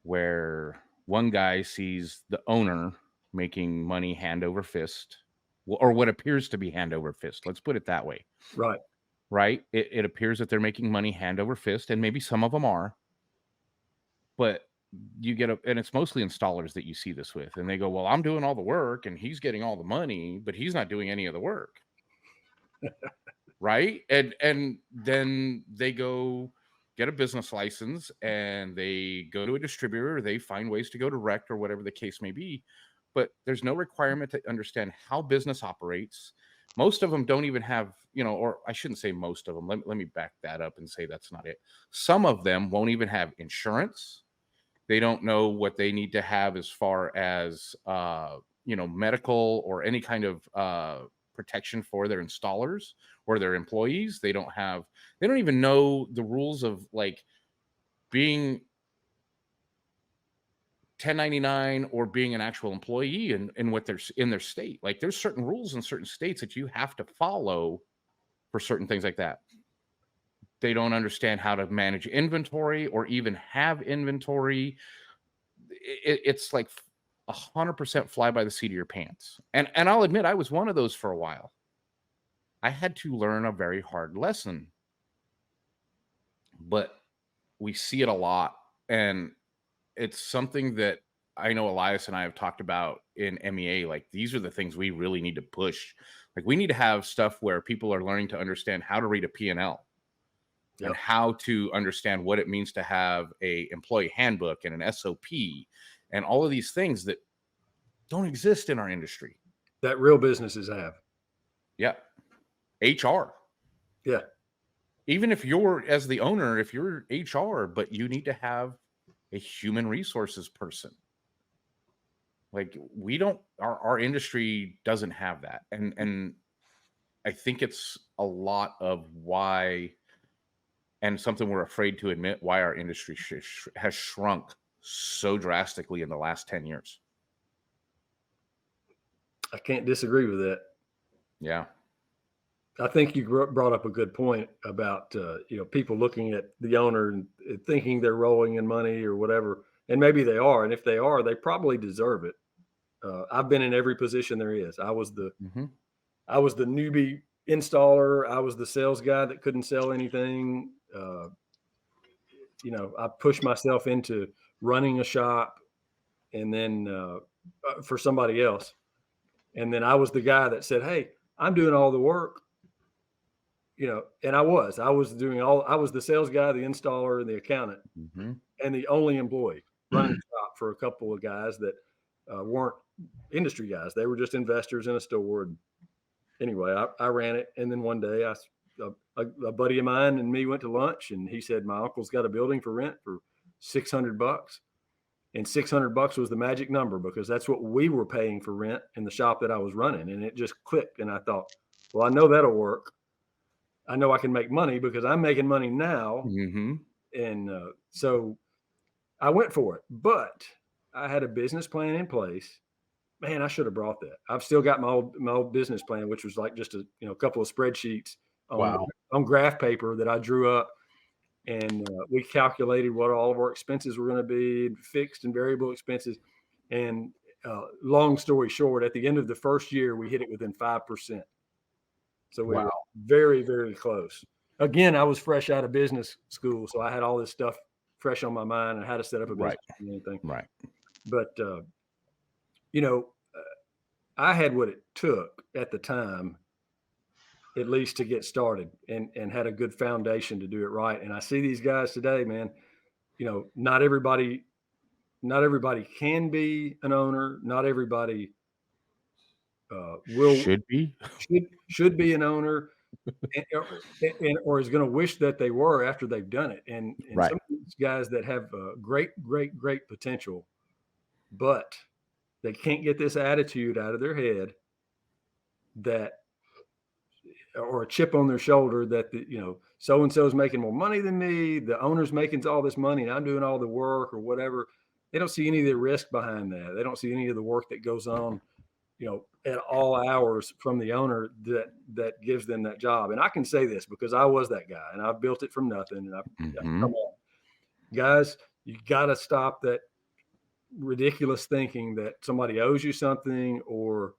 where one guy sees the owner making money hand over fist, or what appears to be hand over fist. Let's put it that way. Right. It appears that they're making money hand over fist, and maybe some of them are, but you get and it's mostly installers that you see this with, and they go, well, I'm doing all the work and he's getting all the money, but he's not doing any of the work. Right. And then they go get a business license and they go to a distributor, they find ways to go direct or whatever the case may be, but there's no requirement to understand how business operates. Most of them don't even have, or I shouldn't say most of them. Let me back that up and say that's not it. Some of them won't even have insurance. They don't know what they need to have as far as, medical or any kind of protection for their installers or their employees. They don't even know the rules of like being 1099 or being an actual employee in what they're in their state. Like there's certain rules in certain states that you have to follow for certain things like that. They don't understand how to manage inventory or even have inventory. It's like 100% fly by the seat of your pants. And I'll admit, I was one of those for a while. I had to learn a very hard lesson, but we see it a lot. And it's something that I know Elias and I have talked about in MEA. Like, these are the things we really need to push. Like, we need to have stuff where people are learning to understand how to read a P&L. Yep. And how to understand what it means to have a employee handbook and an SOP and all of these things that don't exist in our industry. That real businesses have. Yeah. HR. Yeah. even if you're as the owner, if you're HR, but you need to have a human resources person. Like we don't, our industry doesn't have that. And I think it's a lot of why, and something we're afraid to admit, why our industry has shrunk so drastically in the last 10 years. I can't disagree with that. Yeah. I think you brought up a good point about people looking at the owner and thinking they're rolling in money or whatever, and maybe they are, and if they are, they probably deserve it. I've been in every position there is. I was the newbie installer. I was the sales guy that couldn't sell anything. I pushed myself into running a shop, and then for somebody else, and then I was the guy that said, "Hey, I'm doing all the work." And I was the sales guy, the installer, and the accountant, and the only employee running the shop for a couple of guys that weren't industry guys. They were just investors in a store. And anyway, I ran it. And then one day a buddy of mine and me went to lunch, and he said, my uncle's got a building for rent for $600. And $600 was the magic number because that's what we were paying for rent in the shop that I was running. And it just clicked. And I thought, well, I know that'll work. I know I can make money because I'm making money now. And so I went for it, but I had a business plan in place. Man, I should have brought that. I've still got my old business plan, which was like just a couple of spreadsheets on graph paper that I drew up. And we calculated what all of our expenses were going to be, fixed and variable expenses. And long story short, at the end of the first year, we hit it within 5%. So we were very, very close. Again, I was fresh out of business school, so I had all this stuff fresh on my mind and how to set up a business and anything. Right. But I had what it took at the time, at least to get started, and had a good foundation to do it right. And I see these guys today, man. Not everybody can be an owner. Not everybody should be an owner, or is going to wish that they were after they've done it. And some of these guys that have great potential, but they can't get this attitude out of their head or a chip on their shoulder that so and so is making more money than me. The owner's making all this money, and I'm doing all the work or whatever. They don't see any of the risk behind that. They don't see any of the work that goes on at all hours from the owner that gives them that job. And I can say this because I was that guy, and I built it from nothing. And come on, guys, you got to stop that ridiculous thinking that somebody owes you something or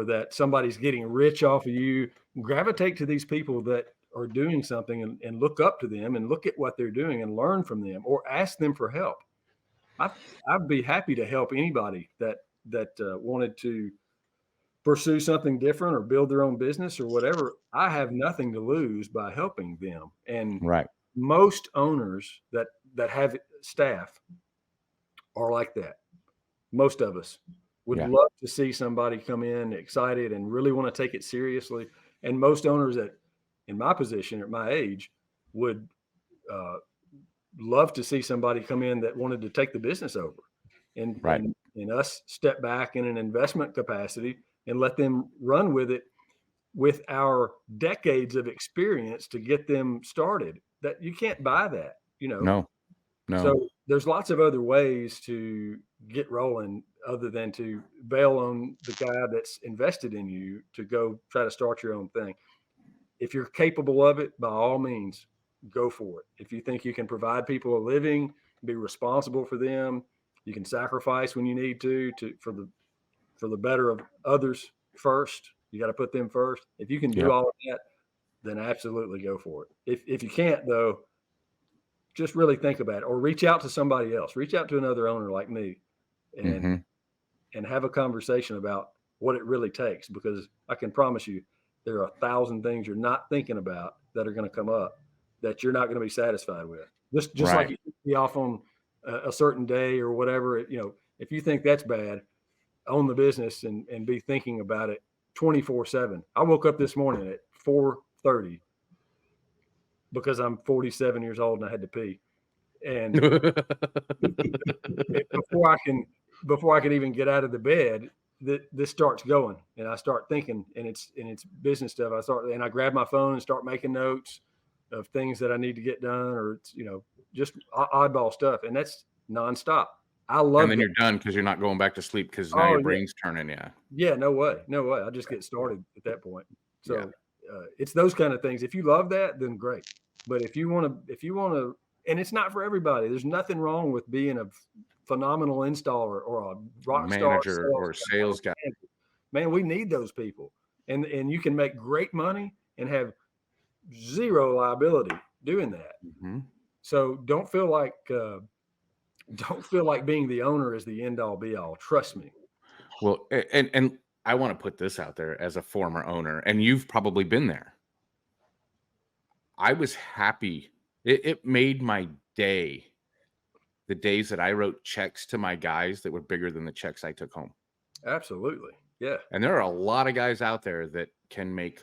that somebody's getting rich off of you. Gravitate to these people that are doing something and look up to them and look at what they're doing and learn from them, or ask them for help. I'd be happy to help anybody that wanted to pursue something different or build their own business or whatever. I have nothing to lose by helping them. And most owners that have staff are like that. Most of us would love to see somebody come in excited and really want to take it seriously. And most owners that in my position at my age would love to see somebody come in that wanted to take the business over and us step back in an investment capacity and let them run with it with our decades of experience to get them started. That you can't buy that, No. So there's lots of other ways to get rolling other than to bail on the guy that's invested in you to go try to start your own thing. If you're capable of it, by all means, go for it. If you think you can provide people a living, be responsible for them, you can sacrifice when you need to for the better of others first. You got to put them first. If you can do all of that, then absolutely go for it. If you can't, though, just really think about it, or reach out to somebody else. Reach out to another owner like me, and have a conversation about what it really takes. Because I can promise you, there are 1,000 things you're not thinking about that are going to come up that you're not going to be satisfied with. Just like you be off on a certain day or whatever. If you think that's bad, own the business and be thinking about it 24/7. I woke up this morning at 4:30 because I'm 47 years old and I had to pee. And before I can even get out of the bed, this starts going, and I start thinking, and it's business stuff. I grab my phone and start making notes of things that I need to get done, or it's, just oddball stuff, and that's nonstop. I love And then that. you're done because you're not going back to sleep because now your brain's turning. Yeah. Yeah, no way. I just get started at that point. So it's those kind of things. If you love that, then great. But if you want to, and it's not for everybody. There's nothing wrong with being a phenomenal installer or a rock Manager star or sales guy. Man, we need those people, and you can make great money and have zero liability doing that. Mm-hmm. So don't feel like being the owner is the end all be all. Trust me. Well, and I want to put this out there as a former owner, and you've probably been there. I was happy. It made my day, the days that I wrote checks to my guys that were bigger than the checks I took home. Absolutely. Yeah. And there are a lot of guys out there that can make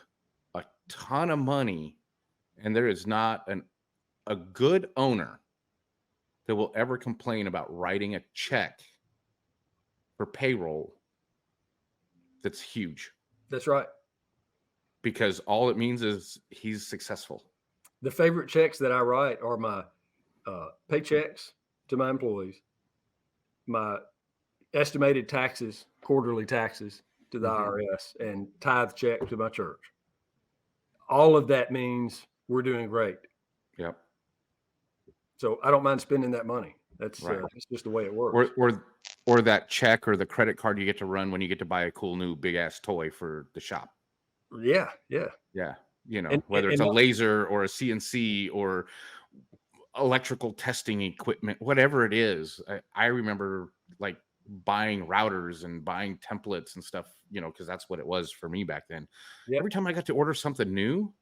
a ton of money, and there is not a good owner that will ever complain about writing a check for payroll that's huge. That's right. Because all it means is he's successful. The favorite checks that I write are my paychecks to my employees, my estimated taxes, quarterly taxes to the IRS, and tithe check to my church. All of that means we're doing great. Yep. So I don't mind spending that money. That's right. It's just the way it works. Or that check or the credit card you get to run when you get to buy a cool new big ass toy for the shop. Yeah. Whether it's a laser or a CNC or electrical testing equipment, whatever it is. I remember like buying routers and buying templates and stuff, because that's what it was for me back then. Yep. Every time I got to order something new,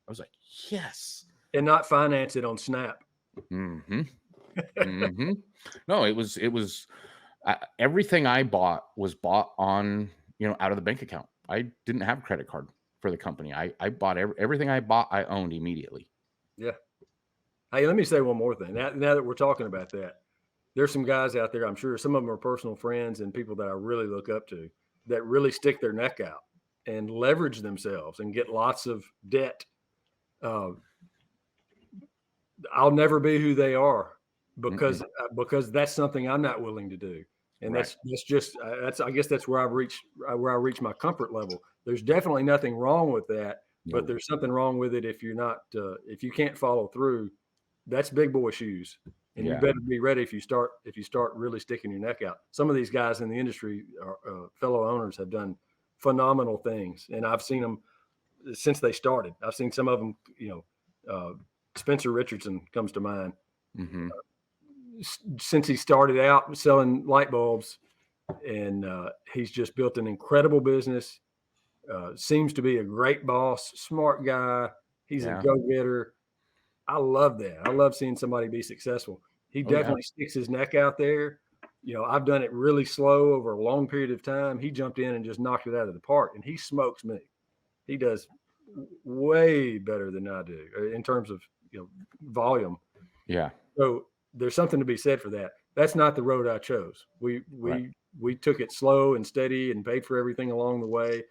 I was like, yes. And not finance it on Snap. Mm-hmm. Mm-hmm. No, it was everything I bought was bought on, out of the bank account. I didn't have a credit card for the company. I bought everything I bought, I owned immediately. Yeah. Hey, let me say one more thing. Now that we're talking about that, there's some guys out there, I'm sure some of them are personal friends and people that I really look up to that really stick their neck out and leverage themselves and get lots of debt. I'll never be who they are because that's something I'm not willing to do. And right. I guess that's where I reach my comfort level. There's definitely nothing wrong with that, but there's something wrong with it if you're not, if you can't follow through. That's big boy shoes, and you better be ready if you start really sticking your neck out. Some of these guys in the industry, fellow owners, have done phenomenal things, and I've seen them since they started. I've seen some of them. Spencer Richardson comes to mind. Mm-hmm. Since he started out selling light bulbs, and he's just built an incredible business. Seems to be a great boss, smart guy. He's a go-getter. I love that. I love seeing somebody be successful. He definitely sticks his neck out there. I've done it really slow over a long period of time. He jumped in and just knocked it out of the park, and he smokes me. He does way better than I do in terms of volume. Yeah. So there's something to be said for that. That's not the road I chose. We took it slow and steady and paid for everything along the way,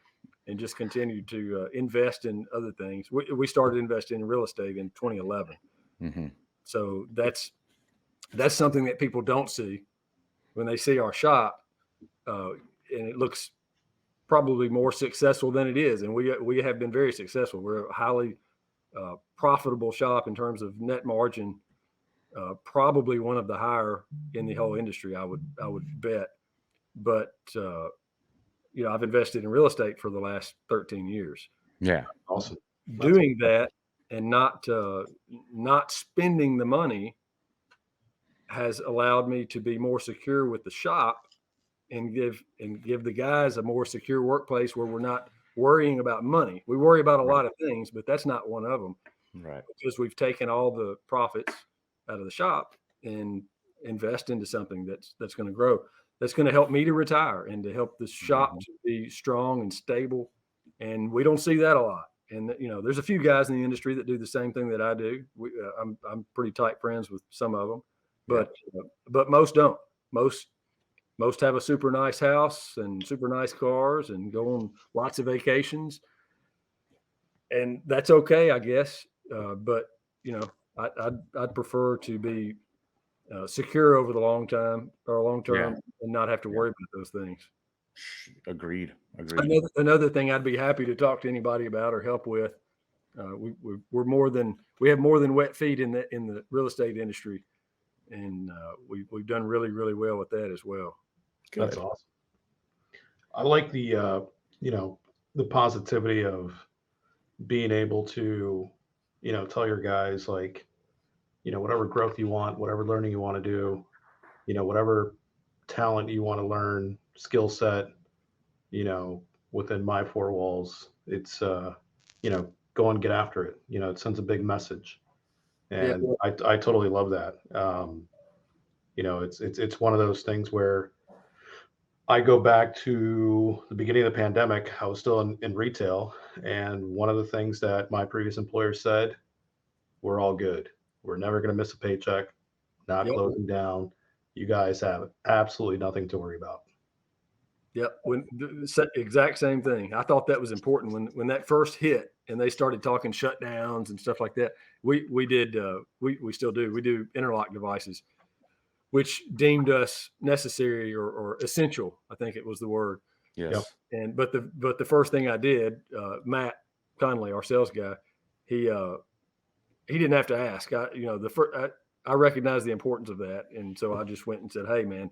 and just continued to invest in other things. We started investing in real estate in 2011. Mm-hmm. So that's something that people don't see when they see our shop, and it looks probably more successful than it is. And we have been very successful. We're a highly profitable shop in terms of net margin, probably one of the higher in the whole industry, I would bet. But I've invested in real estate for the last 13 years. Yeah. Awesome. Doing that and not spending the money has allowed me to be more secure with the shop and give the guys a more secure workplace where we're not worrying about money. We worry about a lot of things, but that's not one of them. Right. Because we've taken all the profits out of the shop and invest into something that's going to grow. That's going to help me to retire and to help the shop to be strong and stable. And we don't see that a lot. And there's a few guys in the industry that do the same thing that I do. I'm pretty tight friends with some of them, but most don't. Most have a super nice house and super nice cars and go on lots of vacations, and that's okay, I guess. But I'd prefer to be secure over the long term and not have to worry about those things. Agreed. Another thing I'd be happy to talk to anybody about or help with. We have more than wet feet in the real estate industry, and we've done really, really well with that as well. Good. That's awesome. I like the the positivity of being able to tell your guys, like, whatever growth you want, whatever learning you want to do, whatever talent you want to learn, skill set, within my four walls, it's go and get after it. It sends a big message, and I totally love that. It's one of those things where I go back to the beginning of the pandemic. I was still in retail, and one of the things that my previous employer said, we're all good. We're never going to miss a paycheck, not closing down. You guys have absolutely nothing to worry about. Yep. When the exact same thing. I thought that was important when that first hit and they started talking shutdowns and stuff like that. We still do. We do interlock devices, which deemed us necessary or essential. I think it was the word. Yes. And but the first thing I did, Matt Conley, our sales guy, he didn't have to ask. I recognized the importance of that, and so I just went and said, "Hey, man,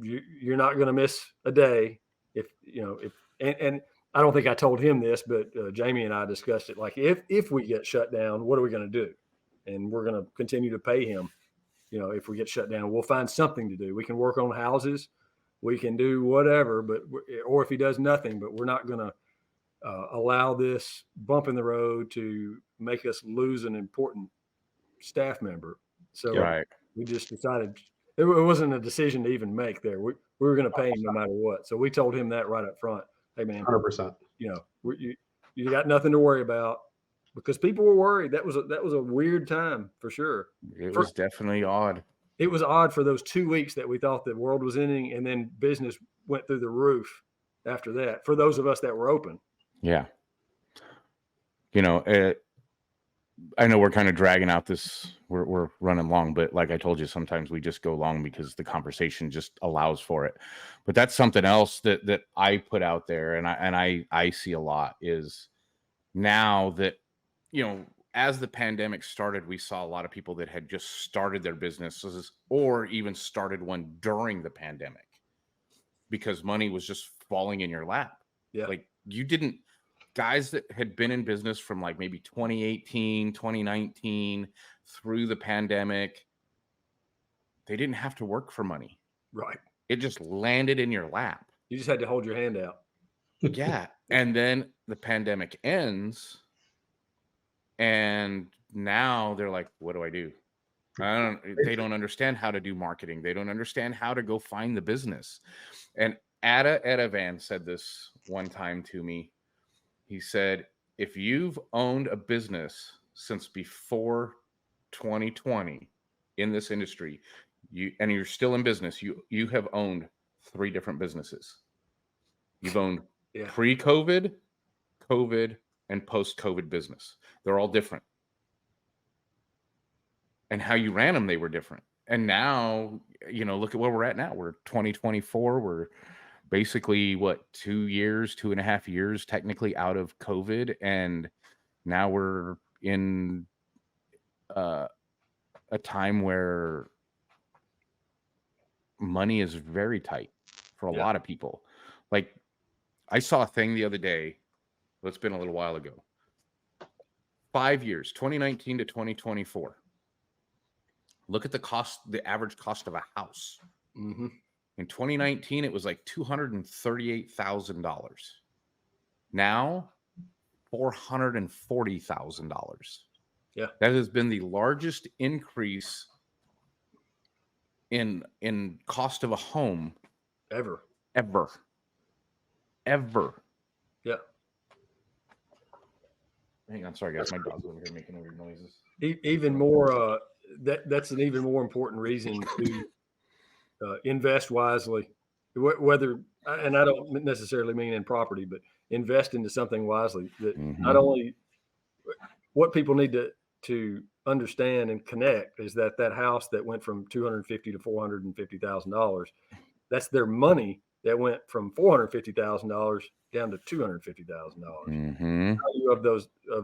you're not going to miss a day and I don't think I told him this, but Jamie and I discussed it. Like if we get shut down, what are we going to do? And we're going to continue to pay him. If we get shut down, we'll find something to do. We can work on houses, we can do whatever, or if he does nothing, but we're not going to allow this bump in the road to make us lose an important staff member. So we just decided it wasn't a decision to even make there. We were going to pay him no matter what. So we told him that right up front. Hey, man, 100%. You got nothing to worry about, because people were worried. That was a weird time for sure. It was definitely odd. It was odd for those 2 weeks that we thought the world was ending, and then business went through the roof after that for those of us that were open. Yeah. I know we're kind of dragging out this, we're running long, but like I told you, sometimes we just go long because the conversation just allows for it. But that's something else that I put out there, and I see a lot is now that, as the pandemic started, we saw a lot of people that had just started their businesses or even started one during the pandemic because money was just falling in your lap. Yeah. Like guys that had been in business from like maybe 2018, 2019 through the pandemic, they didn't have to work for money. Right. It just landed in your lap. You just had to hold your hand out. Yeah. And then the pandemic ends, and now they're like, what do I do? They don't understand how to do marketing. They don't understand how to go find the business. And Etta Van said this one time to me. He said, if you've owned a business since before 2020 in this industry, and you're still in business, you have owned 3 different businesses. You've owned pre-COVID, COVID, and post-COVID business. They're all different. And how you ran them, they were different. And now, look at where we're at now. We're 2024. We're basically 2.5 years technically out of COVID, and now we're in a time where money is very tight for a lot of people. Like, I saw a thing the other day. It's been a little while ago. 5 years, 2019 to 2024. Look at the average cost of a house. Mm-hmm. In 2019, it was like $238,000. Now, $440,000. Yeah, that has been the largest increase in cost of a home ever. Yeah. Hang on, sorry guys, my dog's over here making weird noises. Even more, that's an even more important reason to invest wisely. Whether, and I don't necessarily mean in property, but invest into something wisely. That not only what people need to understand and connect is that house that went from $250,000 to $450,000, that's their money that went from $450,000 down to $250,000. Value of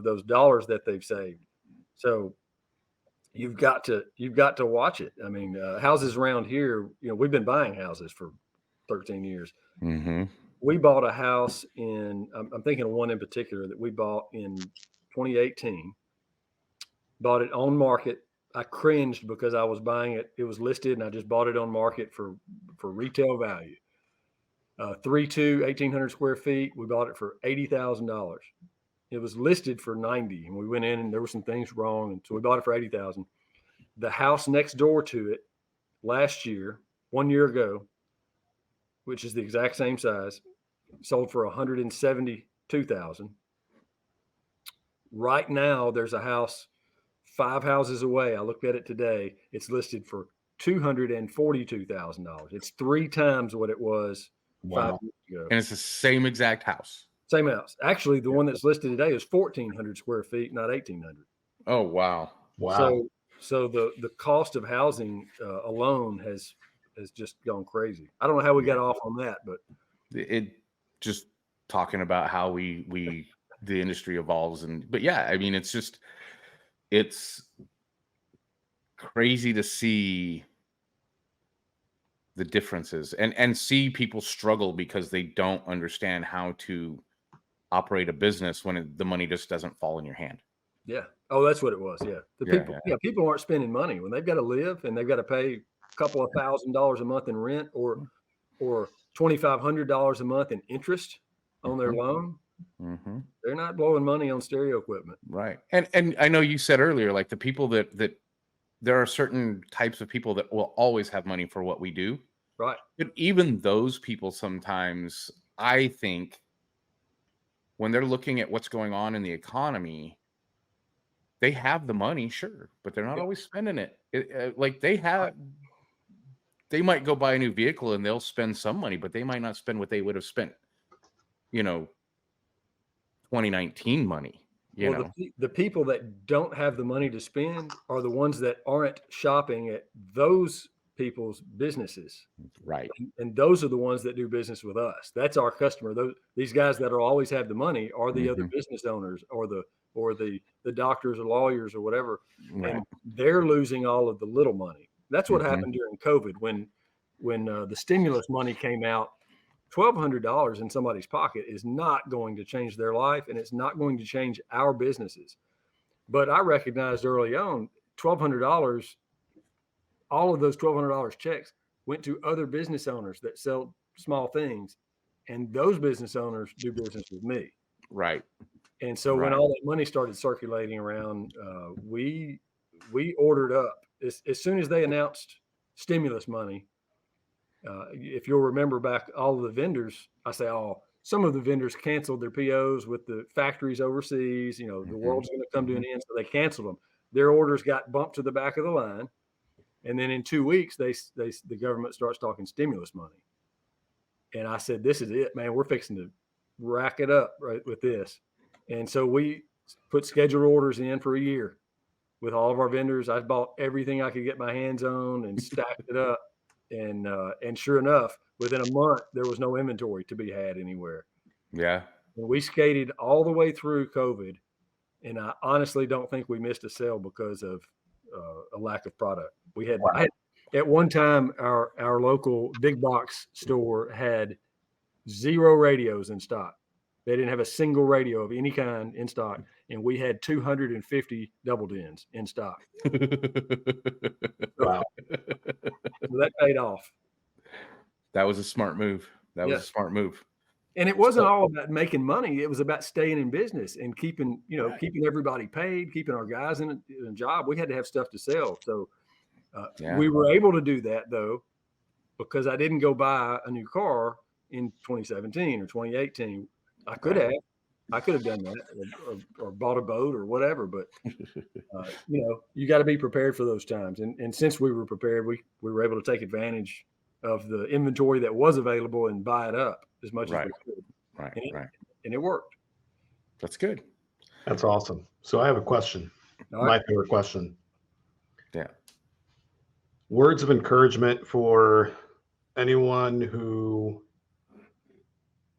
those dollars that they've saved. So you've got to watch it. I mean, houses around here, we've been buying houses for 13 years. We bought a house I'm thinking of one in particular that we bought in 2018. Bought it on market. I cringed because I was buying it. It was listed, and I just bought it on market for retail value. 3.2, 1,800 square feet. We bought it for $80,000. It was listed for 90, and we went in and there were some things wrong, and so we bought it for 80,000. The house next door to it last year, 1 year ago, which is the exact same size, sold for 172,000. Right now, there's a house 5 houses away. I looked at it today. It's listed for $242,000. It's 3 times what it was 5 years ago. And it's the same exact house. Same house. Actually, the one that's listed today is 1,400 square feet, not 1,800. Oh, wow. So the cost of housing alone has just gone crazy. I don't know how we got off on that, but it just talking about how the industry evolves. But yeah, I mean, it's crazy to see the differences and see people struggle because they don't understand how to operate a business when the money just doesn't fall in your hand. Yeah. Oh, that's what it was. Yeah. People aren't spending money when they've got to live and they've got to pay a couple of $1,000s a month in rent or $2,500 a month in interest on their loan. They're not blowing money on stereo equipment. Right. And I know you said earlier, like the people that there are certain types of people that will always have money for what we do. Right. But even those people sometimes, I think, when they're looking at what's going on in the economy, they have the money, sure, but they're not always spending it. Like they might go buy a new vehicle and they'll spend some money, but they might not spend what they would have spent, 2019 money. The people that don't have the money to spend are the ones that aren't shopping at those people's businesses. Right. And those are the ones that do business with us. That's our customer. These guys that always have the money are the other business owners or the doctors or lawyers or whatever. Right. And they're losing all of the little money. That's what happened during COVID when the stimulus money came out. $1,200 in somebody's pocket is not going to change their life, and it's not going to change our businesses. But I recognized early on, $1,200, all of those $1,200 checks went to other business owners that sell small things, and those business owners do business with me. Right. And so when all that money started circulating around, we ordered up as soon as they announced stimulus money. If you'll remember back, all of the vendors, some of the vendors canceled their POs with the factories overseas. The world's going to come to an end, so they canceled them. Their orders got bumped to the back of the line, and then in 2 weeks, the government starts talking stimulus money. And I said, "This is it, man. We're fixing to rack it up right with this." And so we put scheduled orders in for a year with all of our vendors. I bought everything I could get my hands on and stacked it up. And sure enough, within a month, there was no inventory to be had anywhere. Yeah. And we skated all the way through COVID, and I honestly don't think we missed a sale because of a lack of product. At one time, our local big box store had 0 radios in stock. They didn't have a single radio of any kind in stock, and we had 250 double dins in stock. Wow. So that paid off. That was a smart move. Was a smart move. And it wasn't all about making money. It was about staying in business and keeping everybody paid, keeping our guys in a job. We had to have stuff to sell. So we were able to do that, though, because I didn't go buy a new car in 2017 or 2018. I could have, I could have done that or bought a boat or whatever, but you got to be prepared for those times. And since we were prepared, we were able to take advantage of the inventory that was available and buy it up as much as we could. Right. And it worked. That's good. That's awesome. So I have a question. All right. My favorite question. Yeah. Words of encouragement for anyone who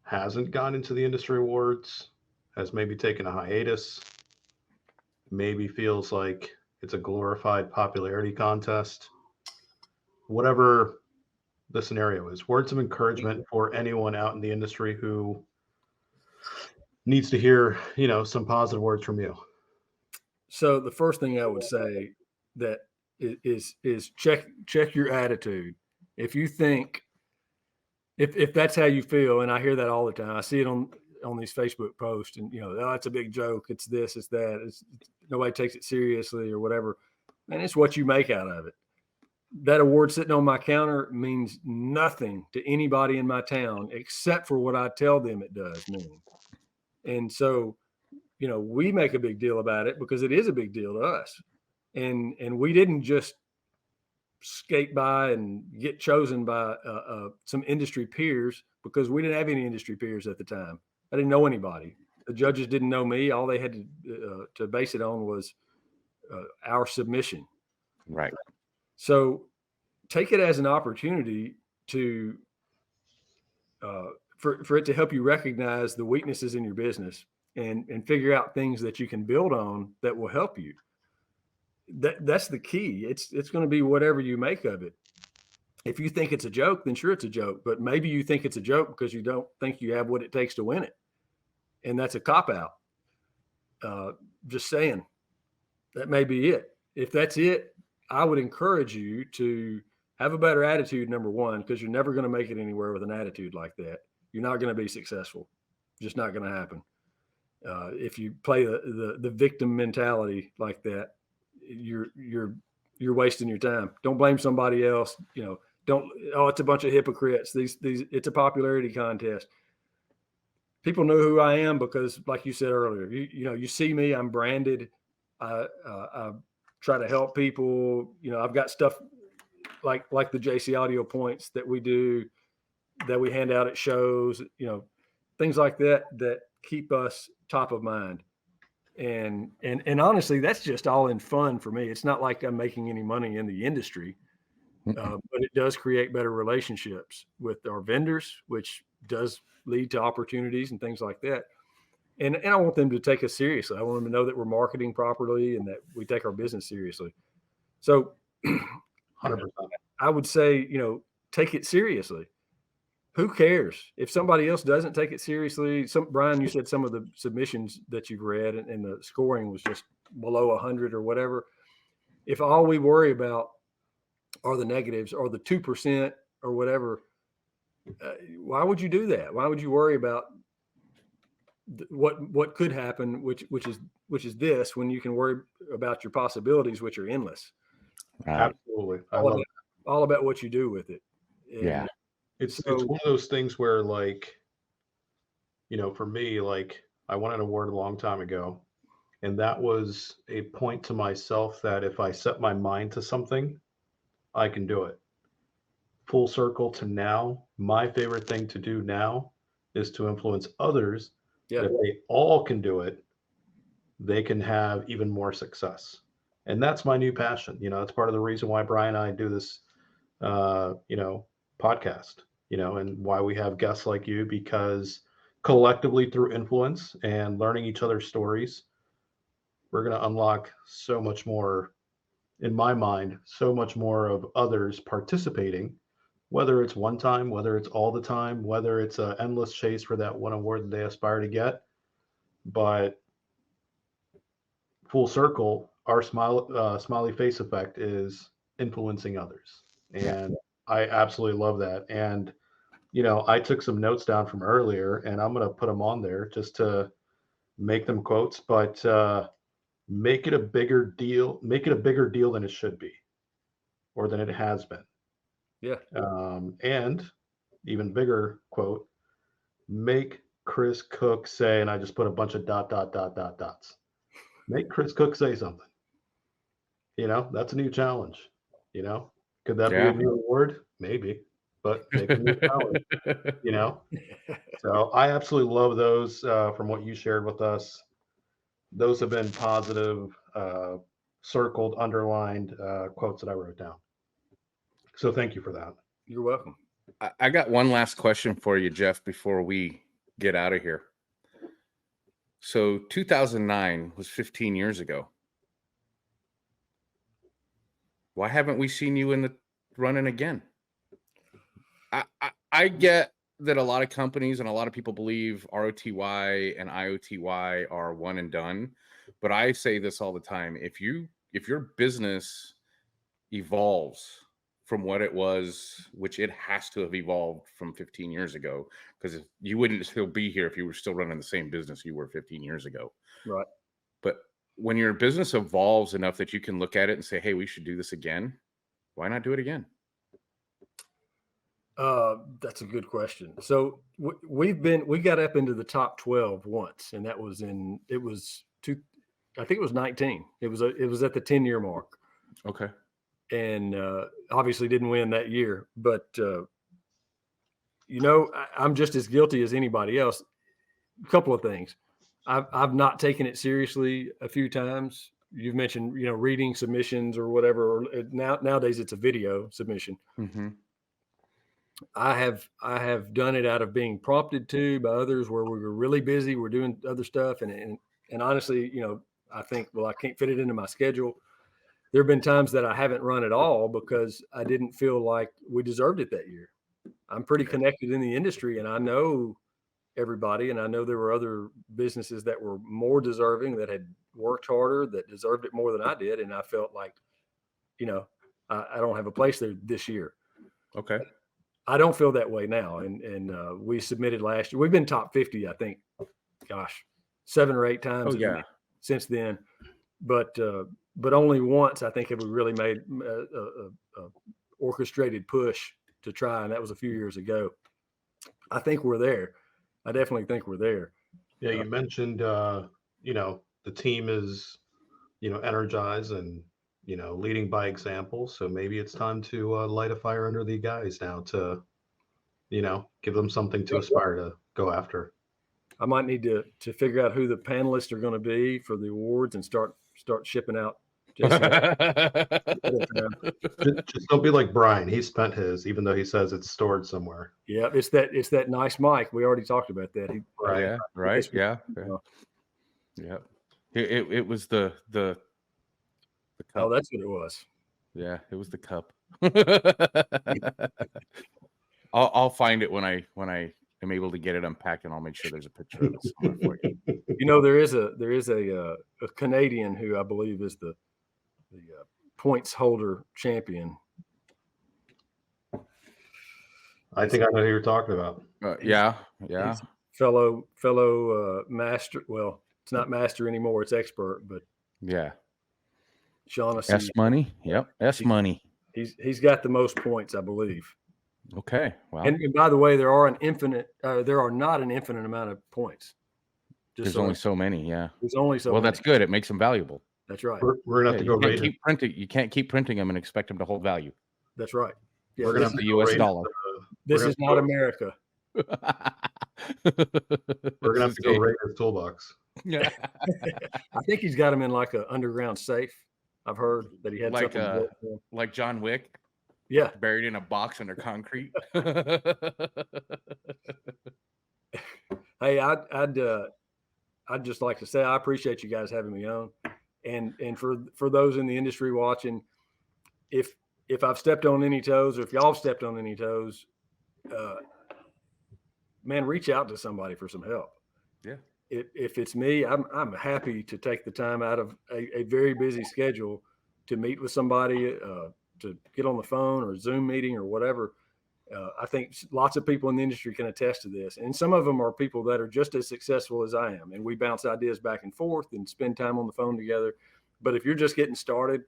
hasn't gone into the industry awards, has maybe taken a hiatus, maybe feels like it's a glorified popularity contest, whatever the scenario is. Words of encouragement for anyone out in the industry who needs to hear, some positive words from you. So the first thing I would say that is check your attitude. If you think if that's how you feel, and I hear that all the time, I see it on these Facebook posts, and oh, it's a big joke. It's this, it's that. Nobody takes it seriously or whatever. And it's what you make out of it. That award sitting on my counter means nothing to anybody in my town except for what I tell them it does mean. And so, we make a big deal about it because it is a big deal to us. And we didn't just skate by and get chosen by some industry peers because we didn't have any industry peers at the time. I didn't know anybody. The judges didn't know me. All they had to base it on was our submission. Right. So take it as an opportunity to for it to help you recognize the weaknesses in your business and figure out things that you can build on that will help you. That's the key. It's going to be whatever you make of it. If you think it's a joke, then sure, it's a joke. But maybe you think it's a joke because you don't think you have what it takes to win it, and that's a cop out. Just saying, that may be it. If that's it, I would encourage you to have a better attitude, number one, because you're never going to make it anywhere with an attitude like that. You're not going to be successful. Just not going to happen. If you play the victim mentality like that, you're wasting your time. Don't blame somebody else. It's a bunch of hypocrites. It's a popularity contest. People know who I am because, like you said earlier, you see me, I'm branded. I try to help people. I've got stuff like the JC Audio points that we do, that we hand out at shows, things like that keep us top of mind. And honestly, that's just all in fun for me. It's not like I'm making any money in the industry, but it does create better relationships with our vendors, which does lead to opportunities and things like that. And I want them to take us seriously. I want them to know that we're marketing properly and that we take our business seriously. So 100%. I would say, take it seriously. Who cares if somebody else doesn't take it seriously? Brian, you said some of the submissions that you've read and the scoring was just below 100 or whatever. If all we worry about are the negatives or the 2% or whatever, why would you do that? Why would you worry about what could happen, which is this, when you can worry about your possibilities, which are endless? Absolutely. All about what you do with it. Yeah. It's one of those things where, for me, I won an award a long time ago, and that was a point to myself that if I set my mind to something, I can do it. Full circle to now, my favorite thing to do now is to influence others. Yeah. That if they all can do it, they can have even more success. And that's my new passion. It's part of the reason why Brian and I do this, podcast, and why we have guests like you, because collectively through influence and learning each other's stories, we're going to unlock so much more, in my mind, so much more of others participating, whether it's one time, whether it's all the time, whether it's an endless chase for that one award that they aspire to get. But full circle, our smiley face effect is influencing others. And I absolutely love that. And, I took some notes down from earlier, and I'm going to put them on there just to make them quotes, but make it a bigger deal than it should be, or than it has been. Yeah. And even bigger quote, make Chris Cook say, and I just put a bunch of dots. Make Chris Cook say something. That's a new challenge. Could that be Yeah. a new award? Maybe, but make a new challenge. So I absolutely love those from what you shared with us. Those have been positive, circled, underlined quotes that I wrote down. So thank you for that. You're welcome. I got one last question for you, Jeff, before we get out of here. So 2009 was 15 years ago. Why haven't we seen you in the running again? I get that a lot of companies and a lot of people believe ROTY and IOTY are one and done. But I say this all the time. If your business evolves from what it was, which it has to have evolved from 15 years ago, because you wouldn't still be here if you were still running the same business you were 15 years ago. Right. But when your business evolves enough that you can look at it and say, hey, we should do this again, why not do it again? That's a good question. So we got up into the top 12 once, and that was I think it was 19. It was at the 10-year mark. Okay. And obviously didn't win that year, but I'm just as guilty as anybody else. A couple of things. I've not taken it seriously a few times. You've mentioned, reading submissions or whatever. Or nowadays it's a video submission. Mm-hmm. I have done it out of being prompted to by others where we were really busy. We're doing other stuff. And honestly, I think, well, I can't fit it into my schedule. There have been times that I haven't run at all because I didn't feel like we deserved it that year. I'm pretty connected in the industry, and I know everybody, and I know there were other businesses that were more deserving, that had worked harder, that deserved it more than I did. And I felt like, I don't have a place there this year. Okay. I don't feel that way now. And we submitted last year. We've been top 50, I think, 7 or 8 times since then. But only once, I think, have we really made a orchestrated push to try, and that was a few years ago. I think we're there. I definitely think we're there. Yeah, you mentioned, the team is, energized and, leading by example. So maybe it's time to light a fire under the guys now to, give them something to aspire to go after. I might need to figure out who the panelists are going to be for the awards and start shipping out. Just don't be like Brian. He spent his, even though he says it's stored somewhere. Yeah, it's that nice mic. We already talked about that. Right. Yeah. Right. Yeah. Yeah. It was the cup. Oh, that's what it was. Yeah, it was the cup. I'll find it when I am able to get it unpacked, and I'll make sure there's a picture of it somewhere for you. There is a Canadian who I believe is the points holder champion. I think I know who you're talking about. Yeah. Fellow master. Well, it's not master anymore. It's expert, but yeah. Shaughnessy. S money. Yep. S money. He's got the most points, I believe. Okay. Wow. And by the way, there are not an infinite amount of points. There's only so many. Yeah. There's only so. Well, many. That's good. It makes them valuable. That's right. We're gonna have to go rate keep printing. You can't keep printing them and expect them to hold value. That's right. Yeah, we're gonna have the U.S. dollar. This is not America. We're gonna have to go rate his toolbox. Yeah. I think he's got him in like an underground safe. I've heard that he had like John Wick. Yeah, buried in a box under concrete. Hey, I'd just like to say I appreciate you guys having me on, and for those in the industry watching, if I've stepped on any toes, or if y'all have stepped on any toes, man, reach out to somebody for some help. Yeah. If it's me, I'm happy to take the time out of a very busy schedule to meet with somebody, to get on the phone or Zoom meeting or whatever. I think lots of people in the industry can attest to this. And some of them are people that are just as successful as I am. And we bounce ideas back and forth and spend time on the phone together. But if you're just getting started,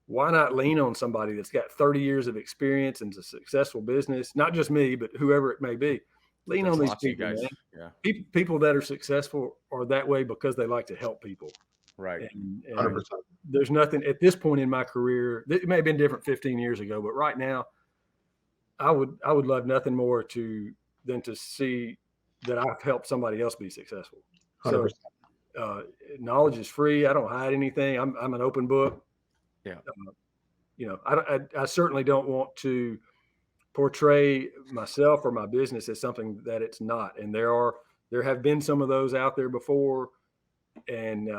why not lean on somebody that's got 30 years of experience and a successful business? Not just me, but whoever it may be. Lean There's on these lots of you people, guys. man. Yeah. People that are successful are that way because they like to help people. Right. And 100%. there's nothing at this point in my career. It may have been different 15 years ago, but right now, I would love nothing more than to see that I've helped somebody else be successful. 100%. So knowledge is free. I don't hide anything. I'm an open book. Yeah. I certainly don't want to portray myself or my business as something that it's not. And there have been some of those out there before. And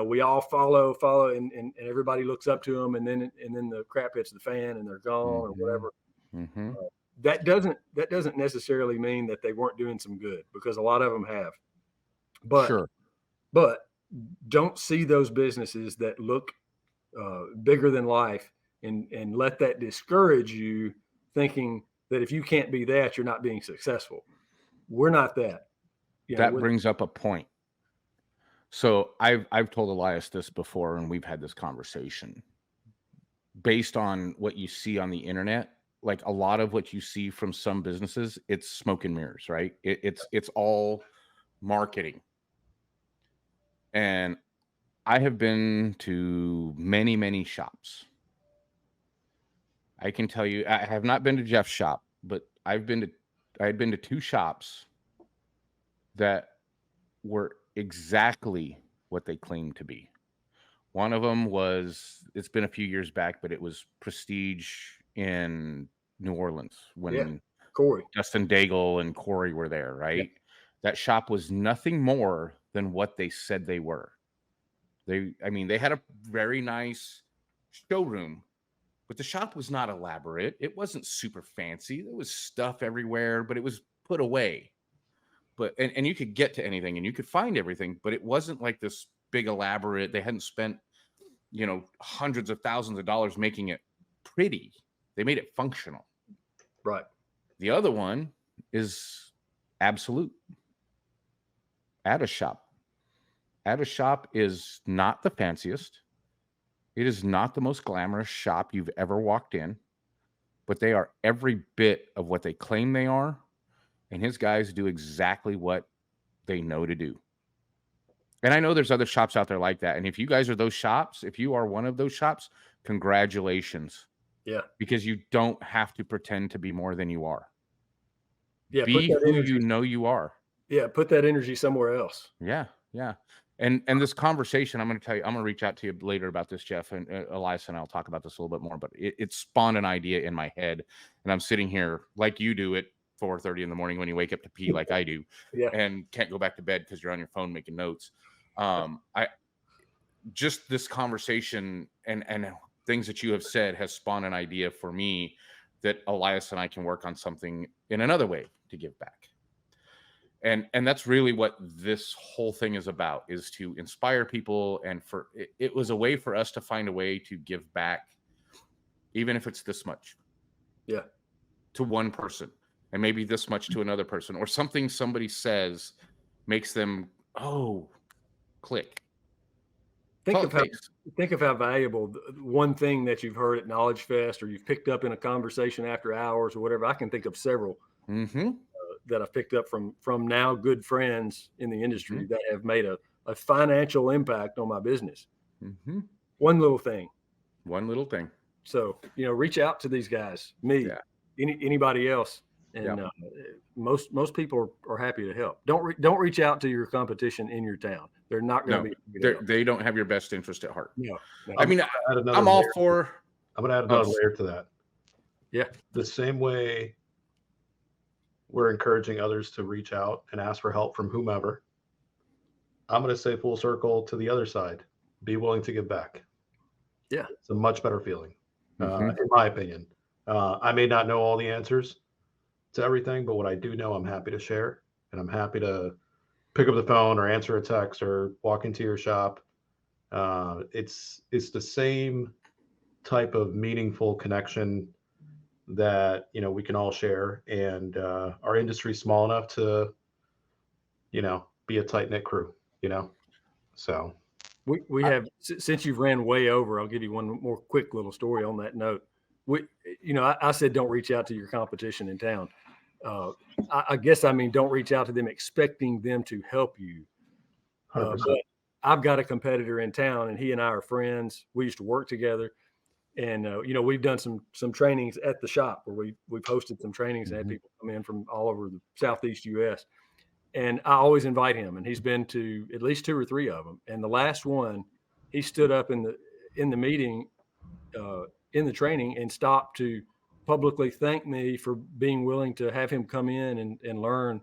we all follow and everybody looks up to them, and then the crap hits the fan and they're gone or whatever. Mm-hmm. That doesn't necessarily mean that they weren't doing some good, because a lot of them have. But Sure. but don't see those businesses that look bigger than life and let that discourage you, thinking that if you can't be that, you're not being successful. We're not that. That brings up a point. So I've told Elias this before, and we've had this conversation. Based on what you see on the internet, like a lot of what you see from some businesses, it's smoke and mirrors, right? It's all marketing. And I have been to many, many shops. I can tell you, I have not been to Jeff's shop, but I had been to 2 shops that were exactly what they claimed to be. One of them was, it's been a few years back, but it was Prestige in New Orleans when Corey, Justin Daigle and Corey were there, right? Yeah. That shop was nothing more than what they said they were. They had a very nice showroom, but the shop was not elaborate. It wasn't super fancy. There was stuff everywhere, but it was put away. But and you could get to anything and you could find everything, but it wasn't like this big elaborate. They hadn't spent, hundreds of thousands of dollars making it pretty. They made it functional. Right. The other one is Absolute. At a shop. At a shop is not the fanciest. It is not the most glamorous shop you've ever walked in, but they are every bit of what they claim they are. And his guys do exactly what they know to do. And I know there's other shops out there like that. And if you guys are those shops, if you are one of those shops, congratulations. Yeah. Because you don't have to pretend to be more than you are. Yeah. Be who you know you are. Yeah. Put that energy somewhere else. Yeah. Yeah. And this conversation, I'm going to tell you, I'm going to reach out to you later about this, Jeff, and Elias and I'll talk about this a little bit more, but it spawned an idea in my head. And I'm sitting here like you do at 4:30 in the morning when you wake up to pee like I do, and can't go back to bed because you're on your phone making notes. Just this conversation and things that you have said has spawned an idea for me that Elias and I can work on something in another way to give back. And that's really what this whole thing is about, is to inspire people. And it was a way for us to find a way to give back, even if it's this much. Yeah. To one person, and maybe this much to another person, or something somebody says makes them, click. Think of how valuable one thing that you've heard at Knowledge Fest, or you've picked up in a conversation after hours or whatever. I can think of several that I've picked up from now good friends in the industry that have made a financial impact on my business. One little thing. So, reach out to these guys, me, anybody else. And most people are happy to help. Don't reach out to your competition in your town. They're not going to be. They don't have your best interest at heart. No. I mean, I'm all for. I'm going to add another layer to that. Yeah. The same way we're encouraging others to reach out and ask for help from whomever, I'm going to say full circle to the other side. Be willing to give back. Yeah. It's a much better feeling, in my opinion. I may not know all the answers to everything, but what I do know, I'm happy to share, and I'm happy to pick up the phone or answer a text or walk into your shop. It's the same type of meaningful connection that we can all share, and our industry's small enough to be a tight-knit crew. So we have, since you've ran way over, I'll give you one more quick little story on that note. I said don't reach out to your competition in town. I guess I mean don't reach out to them expecting them to help you. 100%. But I've got a competitor in town, and he and I are friends. We used to work together, and we've done some trainings at the shop where we've hosted some trainings and had people come in from all over the Southeast U.S. And I always invite him, and he's been to at least 2 or 3 of them. And the last one, he stood up in the meeting, in the training, and stopped to publicly thank me for being willing to have him come in and learn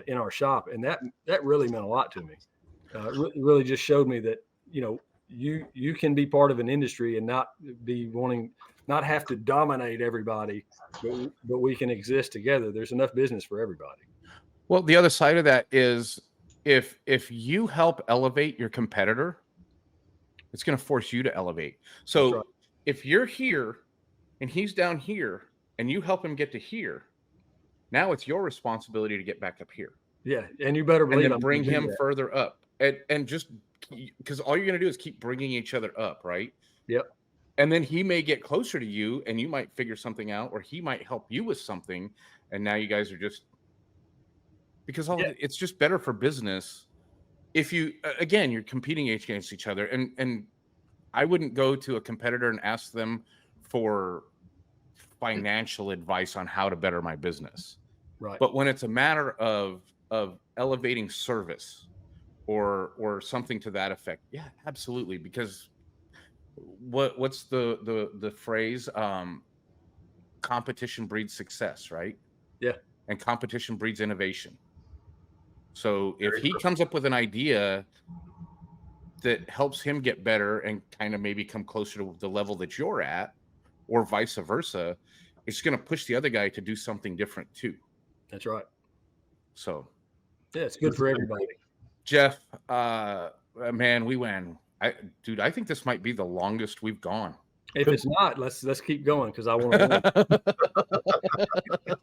in our shop. And that really meant a lot to me. Really just showed me that, you can be part of an industry and not have to dominate everybody, but we can exist together. There's enough business for everybody. Well, the other side of that is if you help elevate your competitor, it's going to force you to elevate. So right. If you're here and he's down here and you help him get to here, now it's your responsibility to get back up here. Yeah. And you better believe and then bring him further up, and just because all you're going to do is keep bringing each other up. Right. Yep. And then he may get closer to you and you might figure something out, or he might help you with something. And now you guys are just, because it's just better for business if you, again, you're competing against each other. And I wouldn't go to a competitor and ask them for financial advice on how to better my business. Right. But when it's a matter of elevating service or something to that effect, yeah, absolutely. Because what's the phrase? Competition breeds success, right? Yeah. And competition breeds innovation. So if he comes up with an idea that helps him get better and kind of maybe come closer to the level that you're at, or vice versa, it's going to push the other guy to do something different too. That's right. So yeah, it's good for everybody. Jeff, man, we went. I think this might be the longest we've gone. If it's not, let's keep going, because I want to win.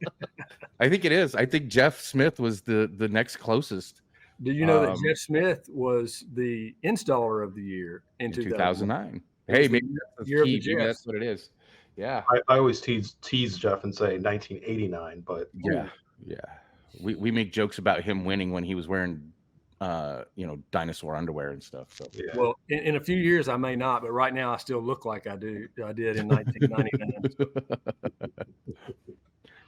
I think it is. I think Jeff Smith was the next closest. Do you know that Jeff Smith was the installer of the year in 2009? Hey, maybe that's what it is. Yeah. I always tease Jeff and say 1989, but yeah. We make jokes about him winning when he was wearing dinosaur underwear and stuff. So yeah. Well, in a few years I may not, but right now I still look like I did in 1999.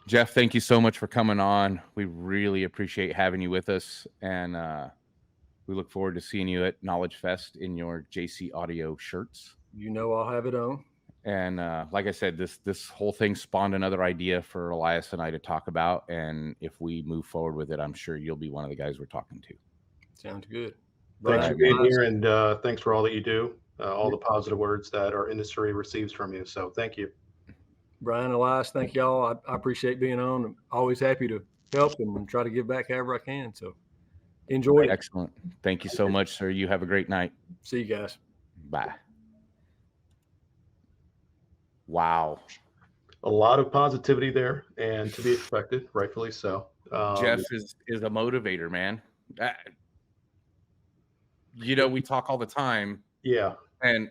Jeff, thank you so much for coming on. We really appreciate having you with us, and we look forward to seeing you at Knowledge Fest in your JC Audio shirts. I'll have it on. And like I said, this whole thing spawned another idea for Elias and I to talk about, and if we move forward with it, I'm sure you'll be one of the guys we're talking to. Sounds good. Thanks for being here, and thanks for all that you do, all the positive words that our industry receives from you. So thank you. Brian, Elias, thank y'all. I appreciate being on. I'm always happy to help and try to give back however I can. So enjoy it. Excellent. Thank you so much, sir. You have a great night. See you guys. Bye. Wow. A lot of positivity there, and to be expected, rightfully so. Jeff is a motivator, man. We talk all the time. Yeah. And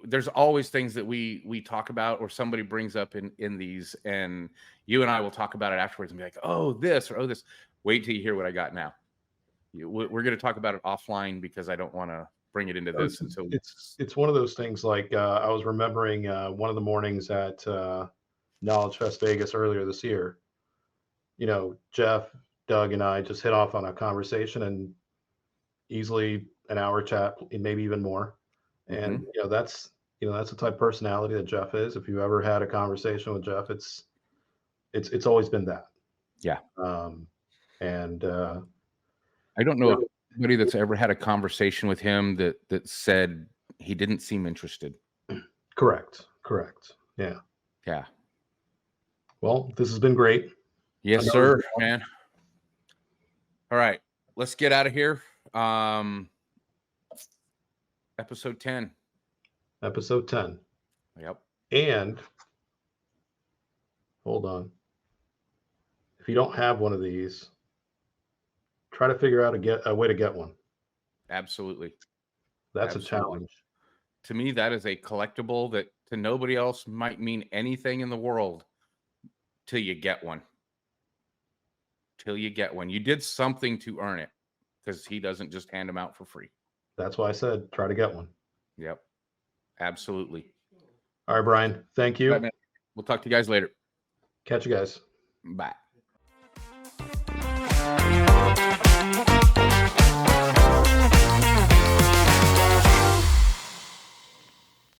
there's always things that we talk about or somebody brings up in these, and you and I will talk about it afterwards and be like, oh, this or oh, this. Wait till you hear what I got now. We're going to talk about it offline because I don't want to bring it into this until it's one of those things. Like I was remembering one of the mornings at Knowledge Fest Vegas earlier this year. Jeff, Doug, and I just hit off on a conversation, and easily an hour chat, maybe even more. And that's the type of personality that Jeff is. If you ever had a conversation with Jeff, it's always been that. Yeah. And I don't know if anybody that's ever had a conversation with him that said he didn't seem interested. Correct. Yeah. Well, this has been great. Yes, sir, man. All right, let's get out of here. Episode 10. Episode 10. Yep. And hold on. If you don't have one of these, try to figure out a way to get one. Absolutely. That's a challenge. To me, that is a collectible that to nobody else might mean anything in the world till you get one. till you get one. You did something to earn it, because he doesn't just hand them out for free. That's why I said try to get one. Yep. Absolutely. All right, Brian. Thank you. All right, man. We'll talk to you guys later. Catch you guys. Bye.